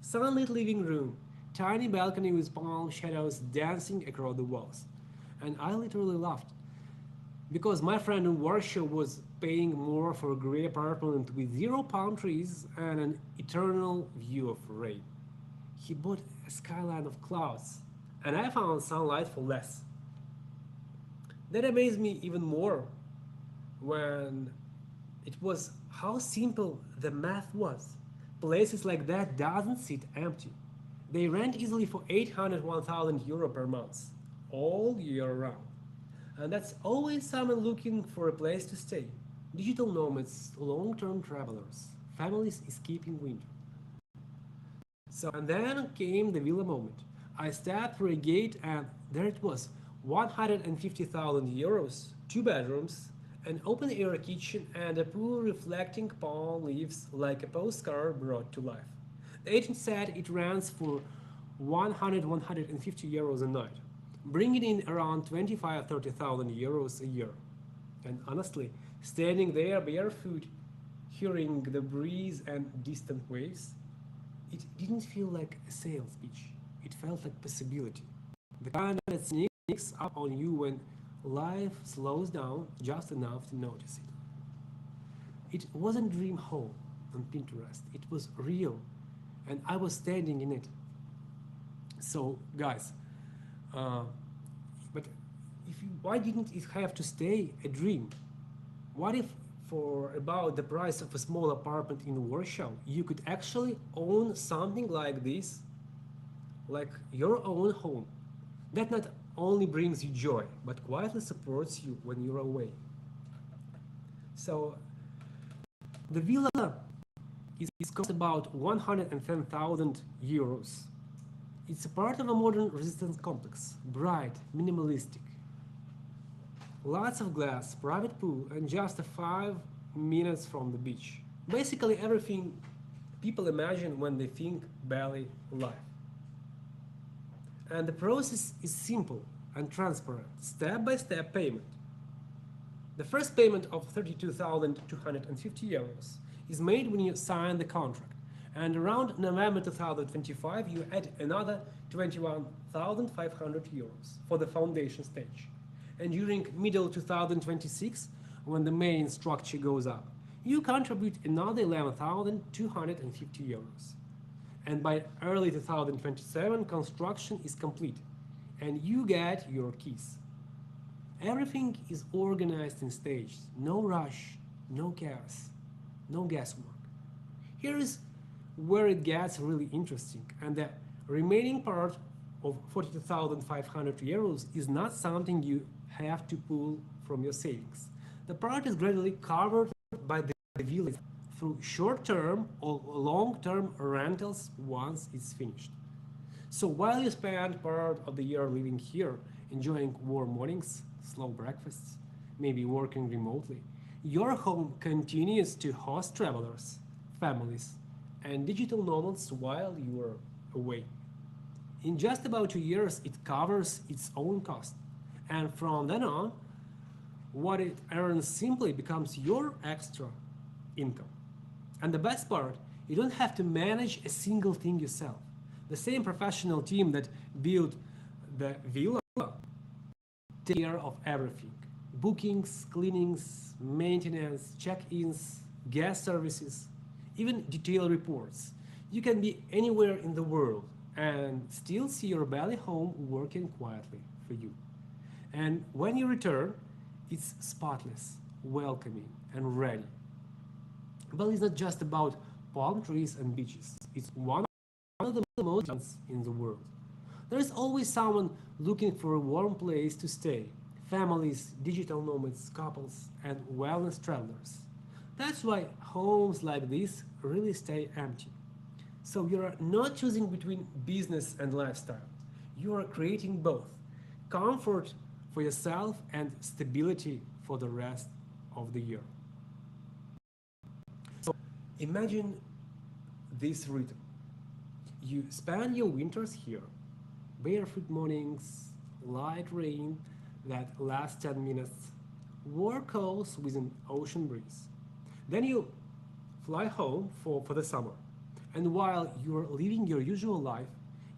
Sunlit living room, tiny balcony with palm shadows dancing across the walls. And I literally laughed because my friend in Warsaw was paying more for a grey apartment with zero palm trees and an eternal view of rain. He bought a skyline of clouds, and I found sunlight for less. That amazed me even more when it was how simple the math was. Places like that doesn't sit empty. They rent easily for 800 1000 euro per month, all year round. And that's always someone looking for a place to stay. Digital nomads, long-term travelers, families escaping winter. So, and then came the villa moment. I stepped through a gate and there it was, 150,000 euros, 2 bedrooms, an open-air kitchen and a pool reflecting palm leaves like a postcard brought to life. The agent said it rents for 150 euros a night, bringing in around 25-30,000 euros a year. And honestly, standing there barefoot, hearing the breeze and distant waves, it didn't feel like a sales pitch. It felt like possibility. The kind that sneaks up on you when life slows down just enough to notice it. It wasn't dream home on Pinterest. It was real, and I was standing in it. So, guys, uh, but why didn't it have to stay a dream? What if, for about the price of a small apartment in Warsaw, you could actually own something like this, like your own home, that not only brings you joy, but quietly supports you when you're away? So, the villa is cost about 110,000 euros. It's a part of a modern residence complex, bright, minimalistic. Lots of glass, private pool, and just 5 minutes from the beach. Basically everything people imagine when they think Bali life. And the process is simple and transparent, step-by-step payment. The first payment of 32,250 euros is made when you sign the contract, and around November 2025 you add another 21,500 euros for the foundation stage. And during middle 2026, when the main structure goes up, you contribute another 11,250 euros. And by early 2027, construction is complete, and you get your keys. Everything is organized in stages, no rush, no chaos, no guesswork. Here is where it gets really interesting, and the remaining part of 42,500 euros is not something you have to pull from your savings. The part is gradually covered by the village through short-term or long-term rentals once it's finished. So while you spend part of the year living here, enjoying warm mornings, slow breakfasts, maybe working remotely, your home continues to host travelers, families, and digital nomads while you are away. In just about 2 years, it covers its own cost. And from then on, What it earns simply becomes your extra income. And the best part, you don't have to manage a single thing yourself. The same professional team that built the villa take care of everything: bookings, cleanings, maintenance, check-ins, guest services, even detailed reports. You can be anywhere in the world and still see your Bali home working quietly for you. And when you return, it's spotless, welcoming, and ready. Bali is not just about palm trees and beaches. It's one of the most in the world. There is always someone looking for a warm place to stay: families, digital nomads, couples, and wellness travelers. That's why homes like this really stay empty. So you are not choosing between business and lifestyle. You are creating both: comfort for yourself and stability for the rest of the year. So imagine this rhythm. You spend your winters here: barefoot mornings, light rain that lasts 10 minutes, warm calls with an ocean breeze. Then you fly home for the summer. And while you're living your usual life,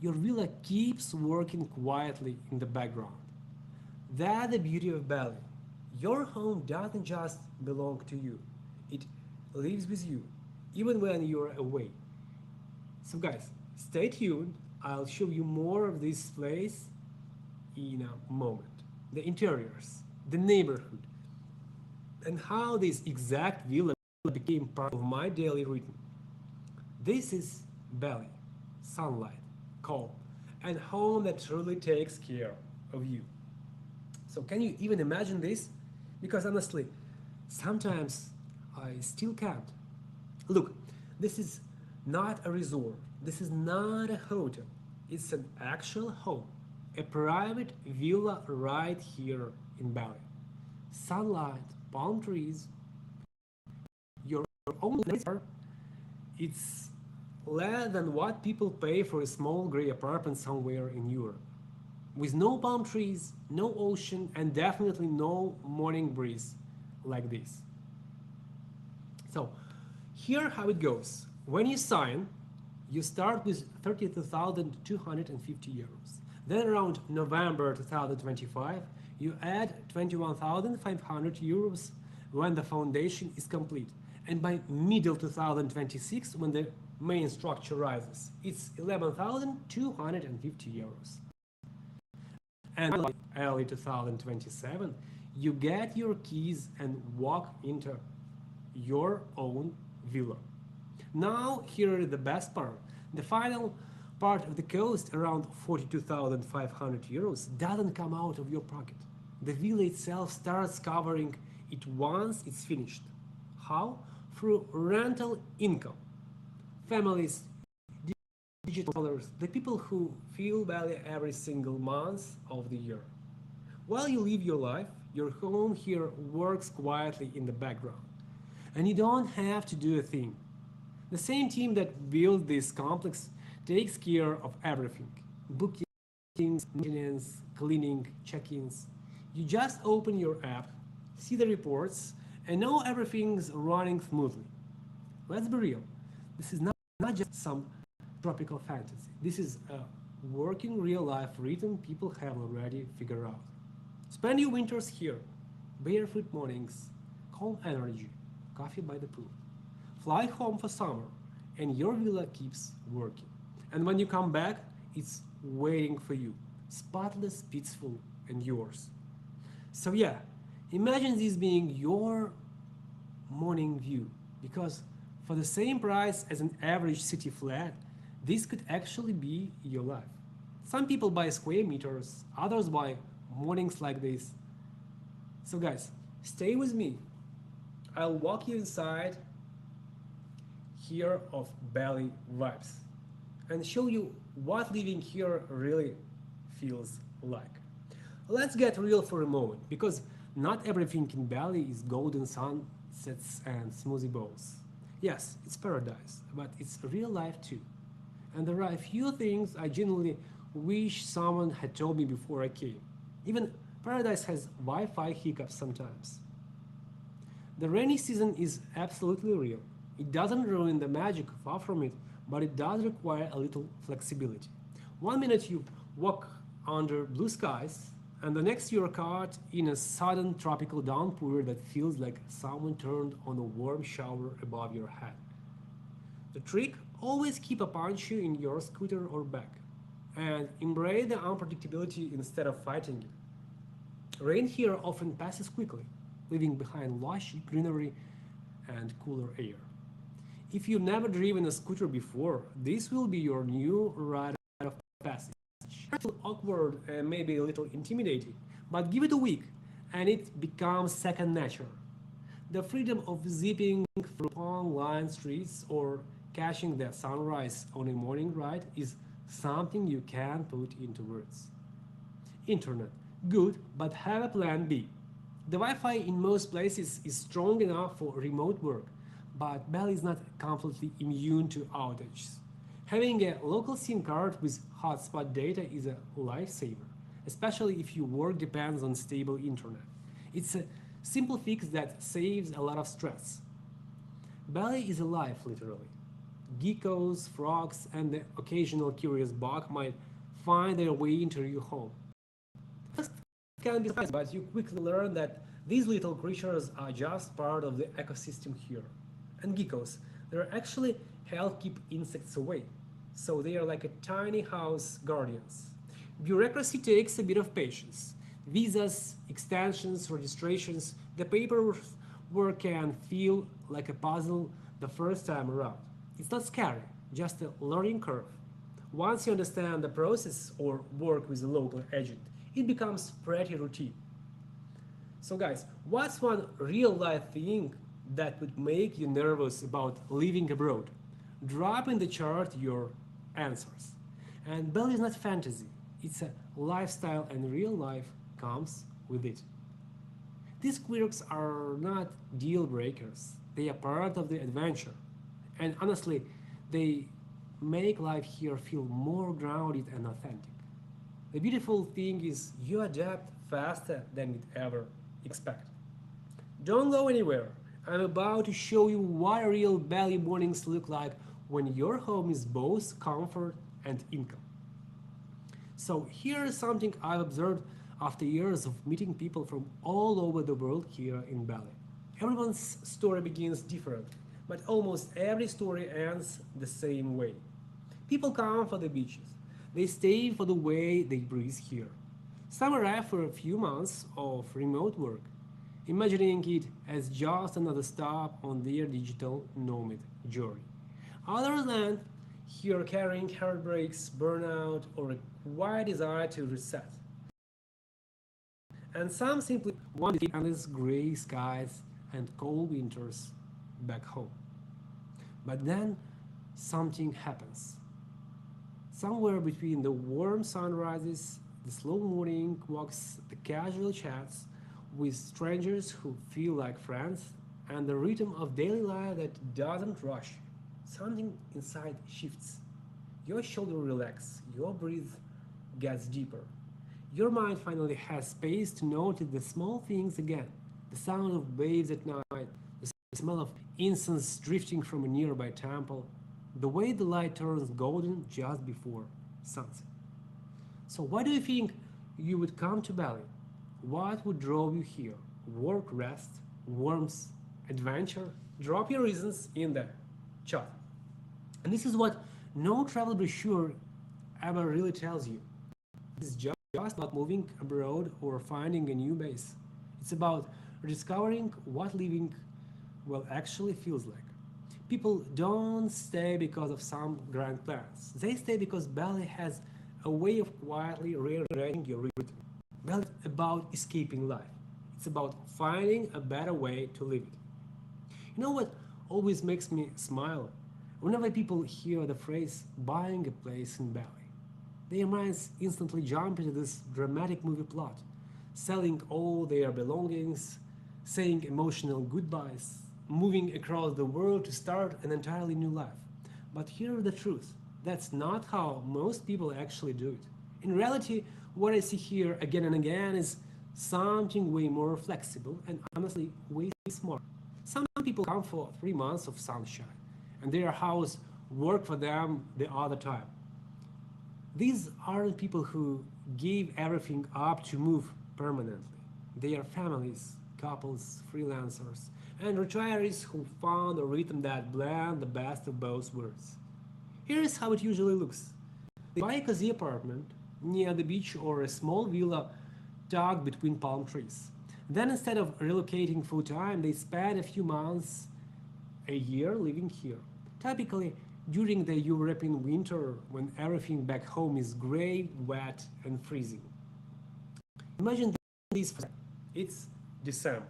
your villa keeps working quietly in the background. That's the beauty of Bali. Your home doesn't just belong to you, it lives with you, even when you're away. So, guys, stay tuned. I'll show you more of this place in a moment. The interiors, the neighborhood, and how this exact villa became part of my daily routine. This is Bali: sunlight, calm, and home that truly takes care of you. So can you even imagine this? Because honestly, sometimes I still can't. Look, this is not a resort. This is not a hotel. It's an actual home, a private villa right here in Bali. Sunlight, palm trees, your own laser. It's less than what people pay for a small gray apartment somewhere in Europe. With no palm trees, no ocean, and definitely no morning breeze like this. So, here how it goes. When you sign, you start with 32,250 euros. Then around November 2025, you add 21,500 euros when the foundation is complete. And by middle 2026, when the main structure rises, it's 11,250 euros. And by early 2027, you get your keys and walk into your own villa. Now, here is the best part. The final part of the cost, around 42,500 euros, doesn't come out of your pocket. The villa itself starts covering it once it's finished. How? Through rental income. Families, digital dollars, the people who feel value every single month of the year. While you live your life, your home here works quietly in the background. And you don't have to do a thing. The same team that built this complex takes care of everything: bookings, maintenance, cleaning, check-ins. You just open your app, see the reports, and know everything's running smoothly. Let's be real. This is not just some tropical fantasy. This is a working real life rhythm people have already figured out. Spend your winters here: barefoot mornings, calm energy, coffee by the pool. Fly home for summer, and your villa keeps working. And when you come back, it's waiting for you, spotless, peaceful, and yours. So yeah, imagine this being your morning view, because for the same price as an average city flat, this could actually be your life. Some people buy square meters, others buy mornings like this. So guys, stay with me. I'll walk you inside here of Bali vibes and show you what living here really feels like. Let's get real for a moment, because not everything in Bali is golden sunsets and smoothie bowls. Yes, it's paradise, but it's real life too. And there are a few things I genuinely wish someone had told me before I came. Even Paradise has Wi-Fi hiccups sometimes. The rainy season is absolutely real. It doesn't ruin the magic, far from it, but it does require a little flexibility. One minute you walk under blue skies, and the next you're caught in a sudden tropical downpour that feels like someone turned on a warm shower above your head. The trick? Always keep a poncho in your scooter or bag, and embrace the unpredictability instead of fighting it. Rain here often passes quickly, leaving behind lush greenery and cooler air. If you've never driven a scooter before, this will be your new rite of passage. A little awkward and maybe a little intimidating, but give it a week and it becomes second nature. The freedom of zipping through palm-lined streets or catching the sunrise on a morning ride is something you can't put into words. Internet. Good, but have a plan B. The Wi-Fi in most places is strong enough for remote work, but Bali is not completely immune to outages. Having a local SIM card with hotspot data is a lifesaver, especially if your work depends on stable internet. It's a simple fix that saves a lot of stress. Bali is alive, literally. Geckos, frogs, and the occasional curious bug might find their way into your home. Just can be surprising, but you quickly learn that these little creatures are just part of the ecosystem here. And geckos, they're actually help keep insects away. So they are like a tiny house guardians. Bureaucracy takes a bit of patience. Visas, extensions, registrations, the paperwork can feel like a puzzle the first time around. It's not scary, just a learning curve. Once you understand the process or work with a local agent, it becomes pretty routine. So guys, what's one real life thing that would make you nervous about living abroad? Drop in the chart your answers. And Bali is not fantasy, it's a lifestyle and real life comes with it. These quirks are not deal breakers, they are part of the adventure. And honestly, they make life here feel more grounded and authentic. The beautiful thing is you adapt faster than you'd ever expect. Don't go anywhere. I'm about to show you what real Bali mornings look like when your home is both comfort and income. So here is something I've observed after years of meeting people from all over the world here in Bali. Everyone's story begins different, but almost every story ends the same way. People come for the beaches. They stay for the way they breathe here. Some arrive for a few months of remote work, imagining it as just another stop on their digital nomad journey. Others land here carrying heartbreaks, burnout, or a quiet desire to reset. And some simply want to see endless gray skies and cold winters back home. But then something happens. Somewhere between the warm sunrises, the slow morning walks, the casual chats with strangers who feel like friends, and the rhythm of daily life that doesn't rush, something inside shifts. Your shoulder relaxes, your breath gets deeper. Your mind finally has space to notice the small things again, the sound of waves at night, the smell of incense drifting from a nearby temple, the way the light turns golden just before sunset. So why do you think you would come to Bali? What would draw you here? Work, rest, warmth, adventure? Drop your reasons in the chat. And this is what no travel brochure ever really tells you. It's just about moving abroad or finding a new base. It's about rediscovering what living well actually feels like. People don't stay because of some grand plans. They stay because Bali has a way of quietly rearranging your rhythm. Bali is about escaping life. It's about finding a better way to live it. You know what always makes me smile? Whenever people hear the phrase buying a place in Bali, their minds instantly jump into this dramatic movie plot, selling all their belongings, saying emotional goodbyes, moving across the world to start an entirely new life. But here's the truth. That's not how most people actually do it. In reality, what I see here again and again is something way more flexible and honestly way smart. Some people come for 3 months of sunshine, and their house work for them the other time. These aren't people who gave everything up to move permanently. They are families, couples, freelancers, and retirees who found a rhythm that blend the best of both worlds. Here is how it usually looks. They buy a cozy apartment near the beach or a small villa tucked between palm trees. Then instead of relocating full time, they spend a few months a year living here. Typically during the European winter when everything back home is gray, wet, and freezing. Imagine this for a second. It's December.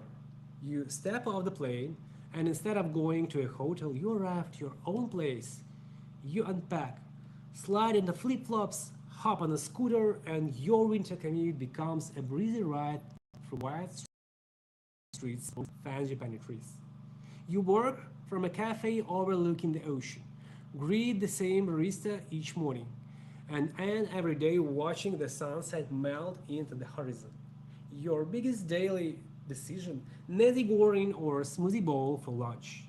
You step off the plane, and instead of going to a hotel, you arrive to your own place. You unpack, slide into flip flops, hop on a scooter, and your winter commute becomes a breezy ride through wide streets with fancy penny trees. You work from a cafe overlooking the ocean, greet the same barista each morning, and end every day watching the sunset melt into the horizon. Your biggest daily decision, nasi goreng or smoothie bowl for lunch.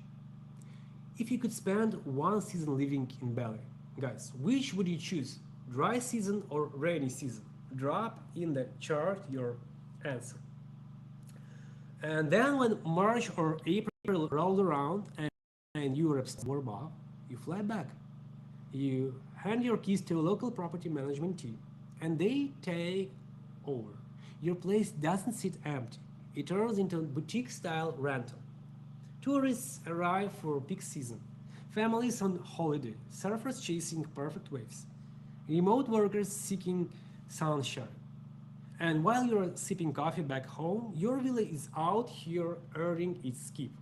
If you could spend one season living in Bali, guys, which would you choose? Dry season or rainy season? Drop in the chart your answer. And then when March or April rolled around and Europe warmed up, you fly back. You hand your keys to a local property management team, and they take over. Your place doesn't sit empty. It turns into a boutique-style rental. Tourists arrive for peak season. Families on holiday. Surfers chasing perfect waves. Remote workers seeking sunshine. And while you're sipping coffee back home, your villa is out here earning its keep.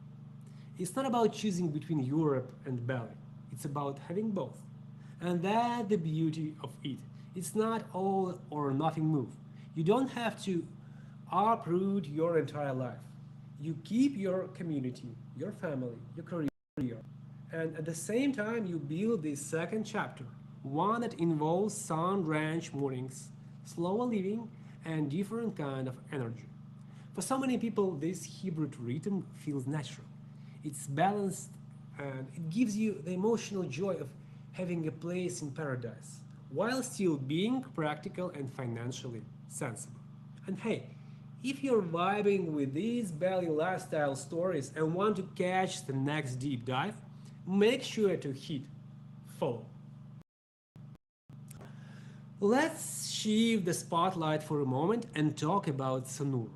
It's not about choosing between Europe and Bali. It's about having both. And that's the beauty of it. It's not all or nothing move. You don't have to uproot your entire life. You keep your community, your family, your career, and at the same time you build this second chapter, one that involves sun ranch mornings, slower living, and different kind of energy. For so many people, this hybrid rhythm feels natural. It's balanced and it gives you the emotional joy of having a place in paradise while still being practical and financially sensible. And hey, if you're vibing with these Bali lifestyle stories and want to catch the next deep dive, make sure to hit follow. Let's shift the spotlight for a moment and talk about Sanur,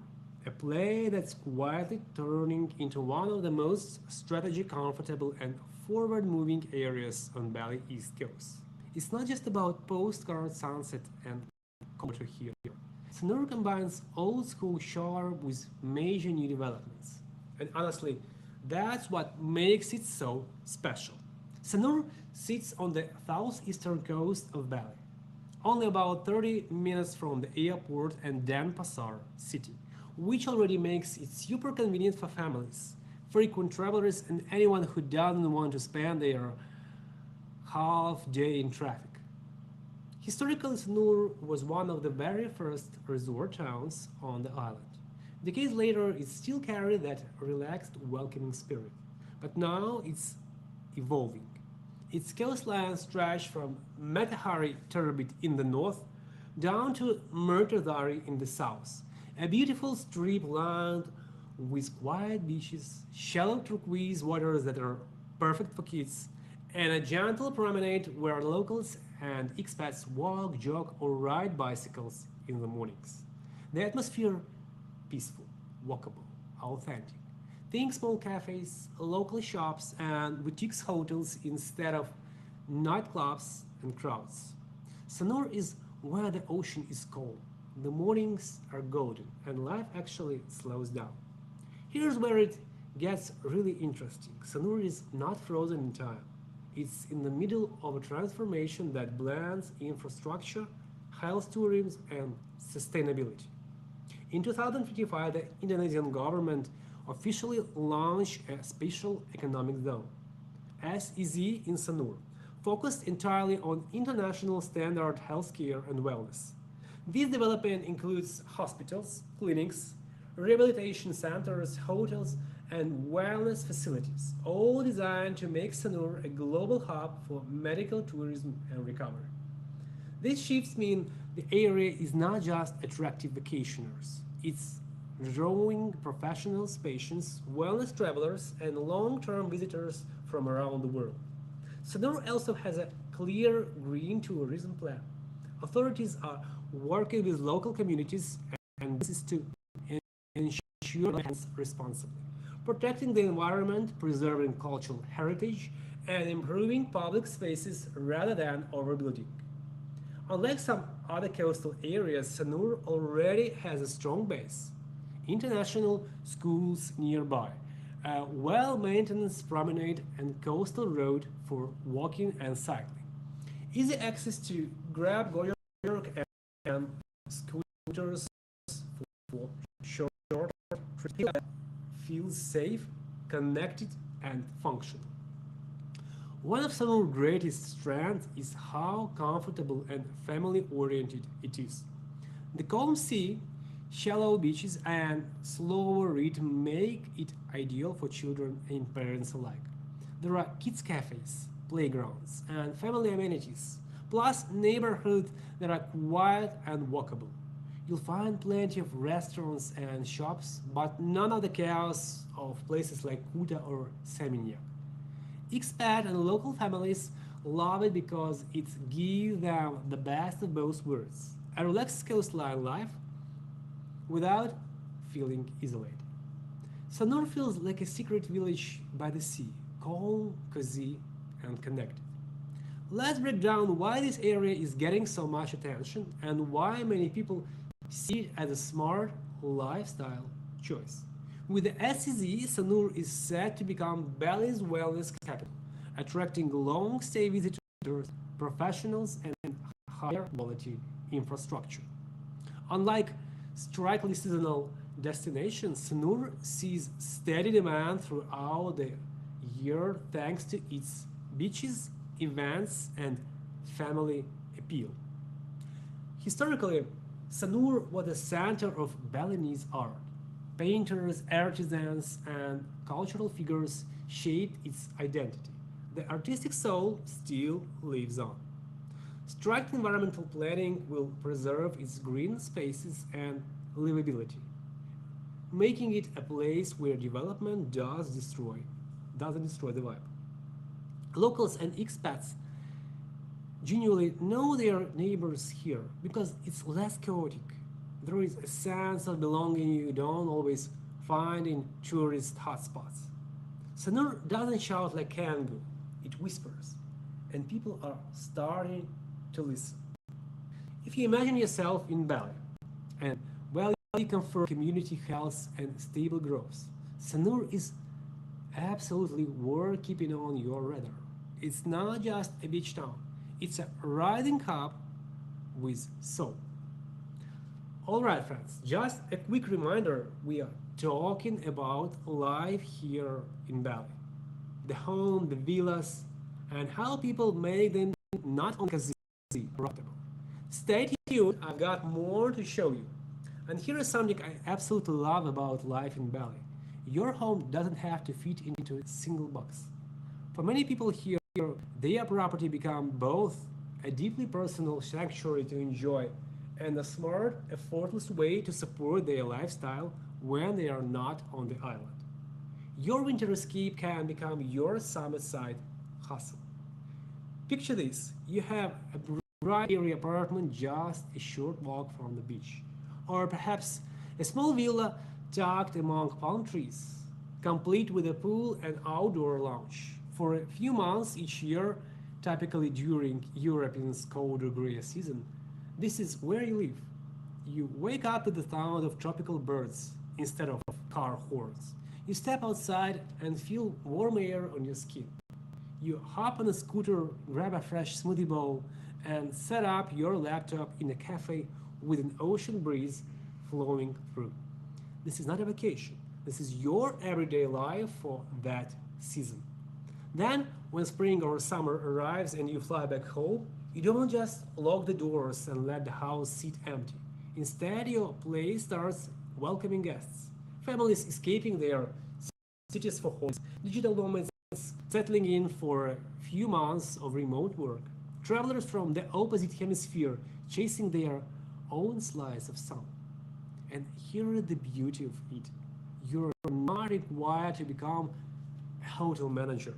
a play that's quietly turning into one of the most strategic, comfortable, and forward-moving areas on Bali East Coast. It's not just about postcard sunset and culture here. Sanur combines old school charm with major new developments. And honestly, that's what makes it so special. Sanur sits on the southeastern coast of Bali, only about 30 minutes from the airport and Denpasar city, which already makes it super convenient for families, frequent travelers, and anyone who doesn't want to spend their half day in traffic. Historically, Sanur was one of the very first resort towns on the island. Decades later, it still carried that relaxed, welcoming spirit. But now it's evolving. Its coastline stretched from Matahari Turbid in the north down to Murtadhari in the south, a beautiful strip lined with quiet beaches, shallow turquoise waters that are perfect for kids, and a gentle promenade where locals and expats walk, jog, or ride bicycles in the mornings. The atmosphere peaceful, walkable, authentic. Think small cafes, local shops, and boutiques hotels instead of nightclubs and crowds. Sanur is where the ocean is cold, the mornings are golden, and life actually slows down. Here's where it gets really interesting. Sanur is not frozen in time. It's in the middle of a transformation that blends infrastructure, health tourism, and sustainability. In 2025, the Indonesian government officially launched a special economic zone, SEZ in Sanur, focused entirely on international standard healthcare and wellness. This development includes hospitals, clinics, rehabilitation centers, hotels, and wellness facilities, all designed to make Sanur a global hub for medical tourism and recovery. These shifts mean the area is not just attractive vacationers, it's drawing professionals, patients, wellness travelers, and long term visitors from around the world. Sonora also has a clear green tourism plan. Authorities are working with local communities and businesses to ensure lands responsibly, protecting the environment, preserving cultural heritage, and improving public spaces rather than overbuilding. Unlike some other coastal areas, Sanur already has a strong base. International schools nearby, a well-maintained promenade and coastal road for walking and cycling, easy access to Grab, Goyork, and scooters for short trips feels safe, connected, and functional. One of Sanur's greatest strengths is how comfortable and family-oriented it is. The calm sea, shallow beaches, and slower rhythm make it ideal for children and parents alike. There are kids' cafes, playgrounds, and family amenities, plus neighborhoods that are quiet and walkable. You'll find plenty of restaurants and shops, but none of the chaos of places like Kuta or Seminyak. Expat and local families love it because it gives them the best of both worlds. A relaxed coastline life without feeling isolated. Sanur feels like a secret village by the sea, calm, cozy, and connected. Let's break down why this area is getting so much attention and why many people see it as a smart lifestyle choice. With the SCZ, Sanur is set to become Bali's wellness capital, attracting long-stay visitors, professionals, and higher quality infrastructure. Unlike strictly seasonal destinations, Sanur sees steady demand throughout the year thanks to its beaches, events, and family appeal. Historically, Sanur was the center of Balinese art. Painters, artisans, and cultural figures shaped its identity. The artistic soul still lives on. Strict environmental planning will preserve its green spaces and livability, making it a place where development doesn't destroy the vibe. Locals and expats genuinely know their neighbors here because it's less chaotic. There is a sense of belonging you don't always find in tourist hotspots. Sanur doesn't shout like Kangoo, it whispers, and people are starting to listen. If you imagine yourself in Bali, and well, you confirm community health and stable growth, Sanur is absolutely worth keeping on your radar. It's not just a beach town, it's a riding hub with soul. Alright, friends, just a quick reminder we are talking about life here in Bali. The home, the villas, and how people make them not only cozy, profitable. Stay tuned, I've got more to show you. And here is something I absolutely love about life in Bali. Your home doesn't have to fit into a single box. For many people here, their property becomes both a deeply personal sanctuary to enjoy and a smart, effortless way to support their lifestyle when they are not on the island. Your winter escape can become your summer side hustle. Picture this, you have a bright area apartment just a short walk from the beach, or perhaps a small villa tucked among palm trees, complete with a pool and outdoor lounge. For a few months each year, typically during Europe's colder gray season, this is where you live. You wake up to the sound of tropical birds instead of car horns. You step outside and feel warm air on your skin. You hop on a scooter, grab a fresh smoothie bowl, and set up your laptop in a cafe with an ocean breeze flowing through. This is not a vacation. This is your everyday life for that season. Then, when spring or summer arrives and you fly back home, You don't just lock the doors and let the house sit empty. Instead, your place starts welcoming guests. Families escaping their cities for holidays, digital nomads settling in for a few months of remote work, travelers from the opposite hemisphere chasing their own slice of sun. And here is the beauty of it. You're not required to become a hotel manager.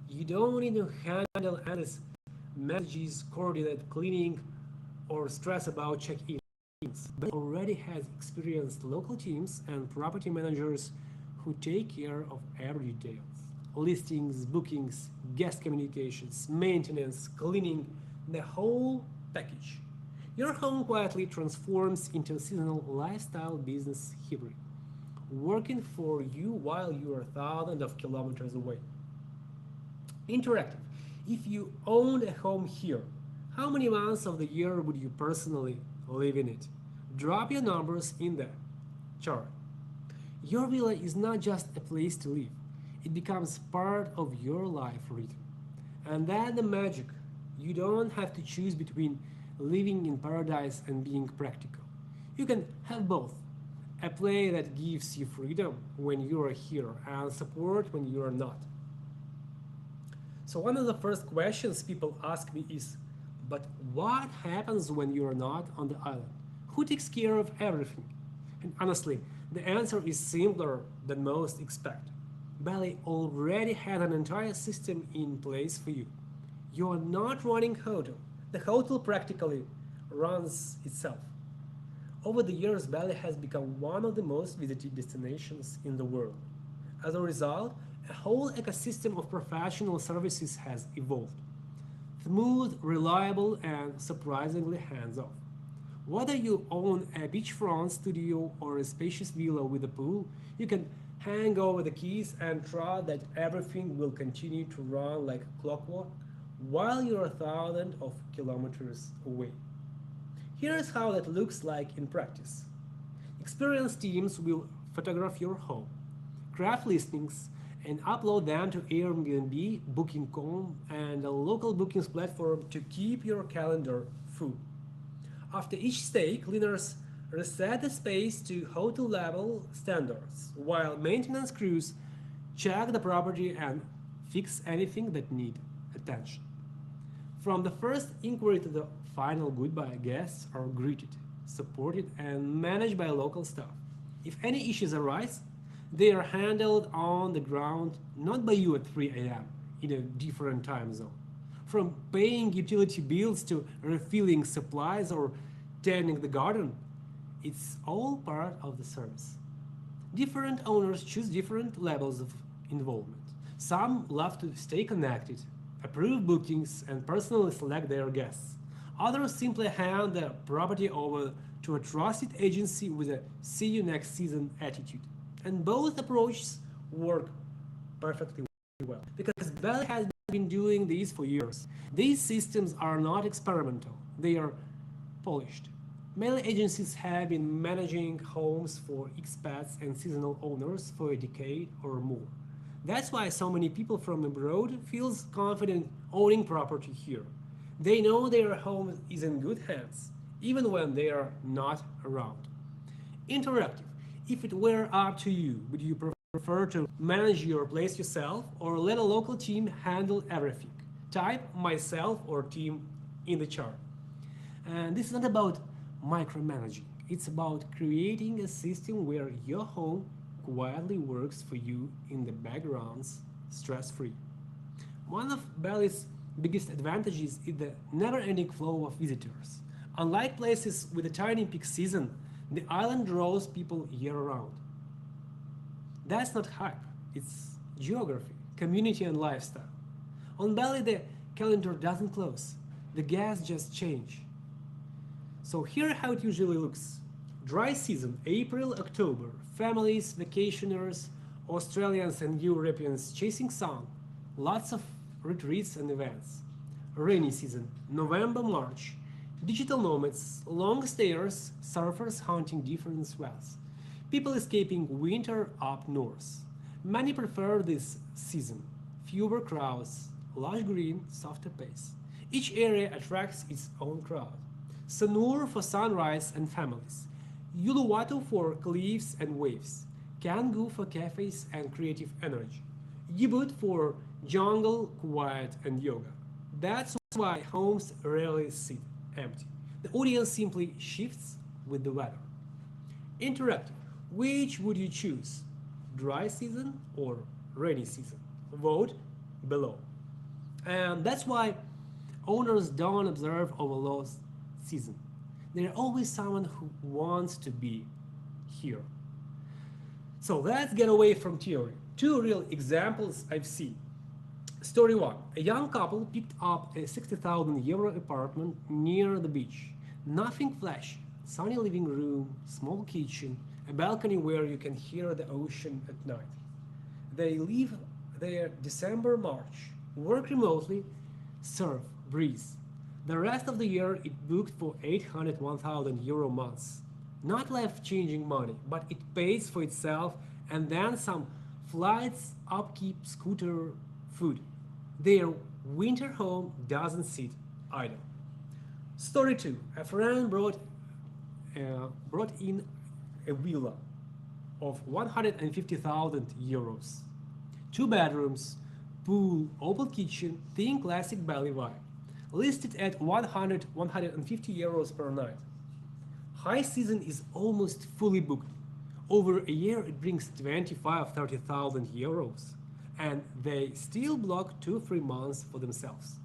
You don't need to handle endless messages, coordinate cleaning, or stress about check-ins. But already has experienced local teams and property managers who take care of every detail. Listings, bookings, guest communications, maintenance, cleaning, the whole package. Your home quietly transforms into a seasonal lifestyle business hybrid, working for you while you are thousands of kilometers away. Interactive. If you owned a home here, how many months of the year would you personally live in it? Drop your numbers in the chart. Your villa is not just a place to live, it becomes part of your life rhythm. And that's the magic. You don't have to choose between living in paradise and being practical. You can have both. A play that gives you freedom when you are here and support when you are not. So one of the first questions people ask me is, but what happens when you are not on the island? Who takes care of everything? And honestly, the answer is simpler than most expect. Bali already has an entire system in place for you. You are not running hotel. The hotel practically runs itself. Over the years, Bali has become one of the most visited destinations in the world. As a result, a whole ecosystem of professional services has evolved. Smooth, reliable, and surprisingly hands-off. Whether you own a beachfront studio or a spacious villa with a pool, you can hang over the keys and trust that everything will continue to run like clockwork while you're thousands of kilometers away. Here's how that looks like in practice. Experienced teams will photograph your home, craft listings, and upload them to Airbnb, Booking.com, and a local bookings platform to keep your calendar full. After each stay, cleaners reset the space to hotel level standards, while maintenance crews check the property and fix anything that need attention. From the first inquiry to the final goodbye, guests are greeted, supported, and managed by local staff. If any issues arise, they are handled on the ground, not by you at 3 a.m. in a different time zone. From paying utility bills to refilling supplies or tending the garden, it's all part of the service. Different owners choose different levels of involvement. Some love to stay connected, approve bookings, and personally select their guests. Others simply hand the property over to a trusted agency with a see you next season attitude. And both approaches work perfectly well because Bell has been doing this for years. These systems are not experimental, they are polished. Many agencies have been managing homes for expats and seasonal owners for a decade or more. That's why so many people from abroad feel confident owning property here. They know their home is in good hands, even when they are not around. Interactive. If it were up to you, would you prefer to manage your place yourself or let a local team handle everything? Type myself or team in the chart. And this is not about micromanaging. It's about creating a system where your home quietly works for you in the backgrounds, stress-free. One of Bali's biggest advantages is the never-ending flow of visitors. Unlike places with a tiny peak season, the island draws people year-round. That's not hype, it's geography, community, and lifestyle. On Bali, the calendar doesn't close, the guests just change. So here how it usually looks. Dry season, April, October. Families, vacationers, Australians and Europeans chasing sun. Lots of retreats and events. Rainy season, November, March. Digital nomads, long stayers, surfers hunting different swells. People escaping winter up north. Many prefer this season. Fewer crowds, lush green, softer pace. Each area attracts its own crowd. Sanur for sunrise and families, Uluwatu for cliffs and waves, Canggu for cafes and creative energy, Yibut for jungle, quiet, and yoga. That's why homes rarely sit empty. The audience simply shifts with the weather. Interactive. Which would you choose? Dry season or rainy season? Vote below. And that's why owners don't observe overload season. There's always someone who wants to be here. So let's get away from theory. Two real examples I've seen. Story 1. A young couple picked up a 60,000 euro apartment near the beach. Nothing flashy. Sunny living room, small kitchen, a balcony where you can hear the ocean at night. They live there December, March, work remotely, surf, breeze. The rest of the year it booked for 800 1,000 euro months. Not life-changing money, but it pays for itself and then some flights, upkeep, scooter, food. Their winter home doesn't sit idle. Story 2. A friend brought in a villa of 150,000 euros. Two bedrooms, pool, open kitchen, thin classic Bali vibe. Listed at 150 euros per night. High season is almost fully booked. Over a year it brings 25-30,000 euros. And they still block 2-3 months for themselves.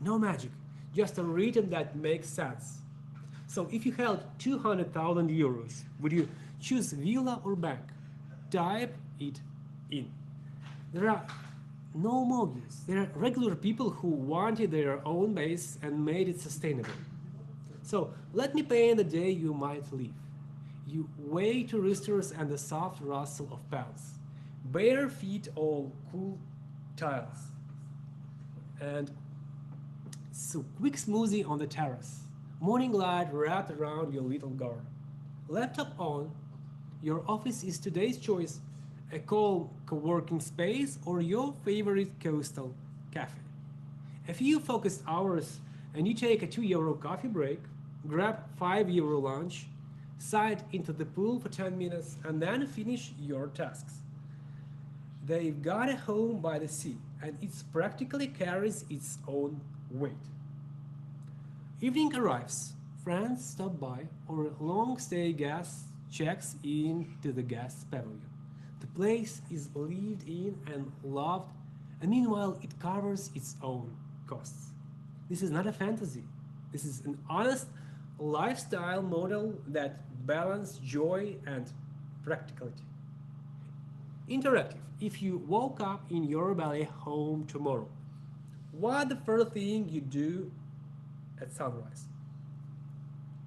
No magic, just a rhythm that makes sense. So if you held 200,000 euros, would you choose villa or bank? Type it in. There are no mortgages. There are regular people who wanted their own base and made it sustainable. So let me paint the day you might live. You wake to roosters and the soft rustle of pals. Bare feet all cool tiles. And so quick smoothie on the terrace. Morning light wrapped around your little garden. Laptop on. Your office is today's choice. A calm co-working space or your favorite coastal cafe. A few focused hours and you take a 2 euro coffee break, grab 5 euro lunch, side into the pool for 10 minutes and then finish your tasks. They've got a home by the sea and it practically carries its own weight. Evening arrives, friends stop by or long stay guest checks into the guest pavilion. The place is lived in and loved, and meanwhile it covers its own costs. This is not a fantasy. This is an honest lifestyle model that balances joy and practicality. Interactive. If you woke up in your Bali home tomorrow, what the first thing you do at sunrise?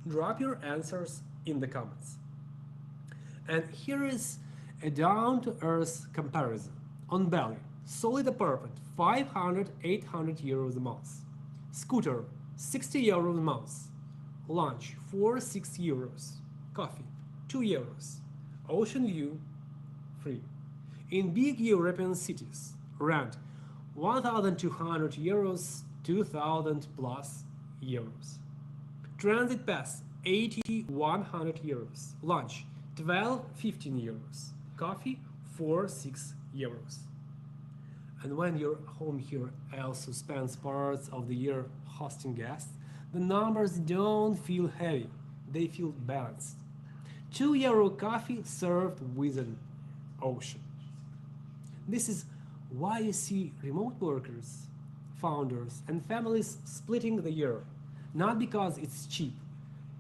Drop your answers in the comments. And here is a down-to-earth comparison. On Bali, solid apartment 500-800 euros a month. Scooter 60 euros a month. Lunch 4-6 euros. Coffee 2 euros. Ocean view free. In big European cities, rent 1,200 euros, 2,000 plus euros. Transit pass 80-100 euros. Lunch 12-15 euros. Coffee 4-6 euros. And when your home here also spends parts of the year hosting guests, the numbers don't feel heavy, they feel balanced. 2 euro coffee served with an ocean. This is why you see remote workers, founders, and families splitting the year, not because it's cheap,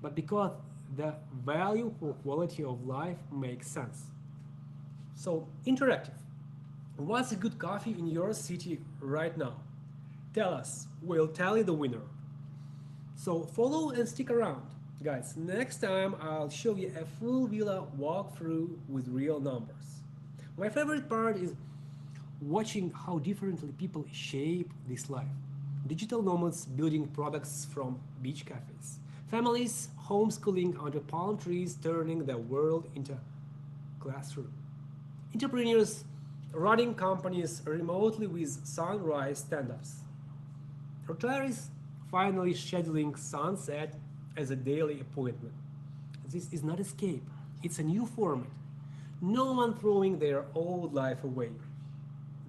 but because the value for quality of life makes sense. So, interactive. What's a good coffee in your city right now? Tell us, we'll tally the winner. So, follow and stick around. Guys, next time I'll show you a full villa walkthrough with real numbers. My favorite part is watching how differently people shape this life. Digital nomads building products from beach cafes. Families homeschooling under palm trees, turning the world into classroom. Entrepreneurs running companies remotely with sunrise stand-ups. Retirees finally scheduling sunset as a daily appointment. This is not escape, it's a new format. No one throwing their old life away.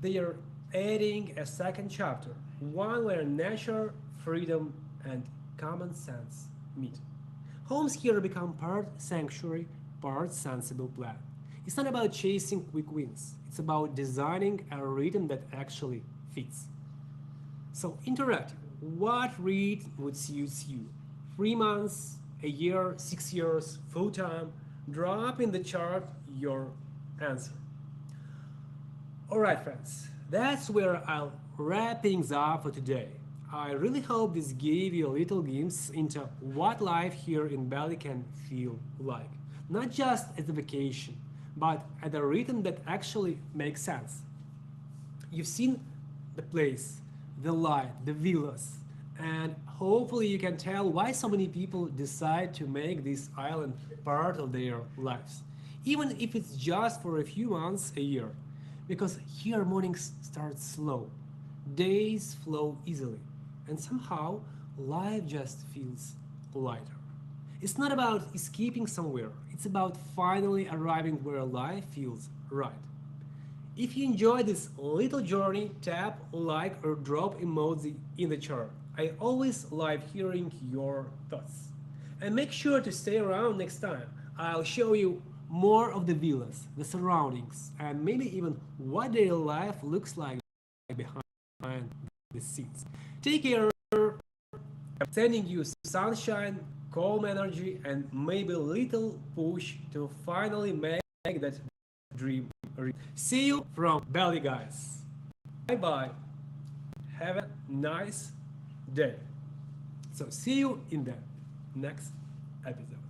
They are adding a second chapter, one where nature, freedom, and common sense meet. Homes here become part sanctuary, part sensible plan. It's not about chasing quick wins, it's about designing a rhythm that actually fits. So, interactive. What read would suit you? 3 months, a year, 6 years, full time? Drop in the chart your answer. Alright, friends, that's where I'll wrap things up for today. I really hope this gave you a little glimpse into what life here in Bali can feel like. Not just as a vacation, but at a rhythm that actually makes sense. You've seen the place, the light, the villas, and hopefully you can tell why so many people decide to make this island part of their lives, even if it's just for a few months a year. Because here mornings start slow, days flow easily, and somehow life just feels lighter. It's not about escaping somewhere, it's about finally arriving where life feels right. If you enjoyed this little journey, tap like or drop emoji in the chart. I always love hearing your thoughts. And make sure to stay around next time. I'll show you more of the villas, the surroundings, and maybe even what their life looks like behind the scenes. Take care. Sending you sunshine, calm energy, and maybe a little push to finally make that dream real. See you from Bali, guys. Bye bye. Have a nice day. So, see you in the next episode.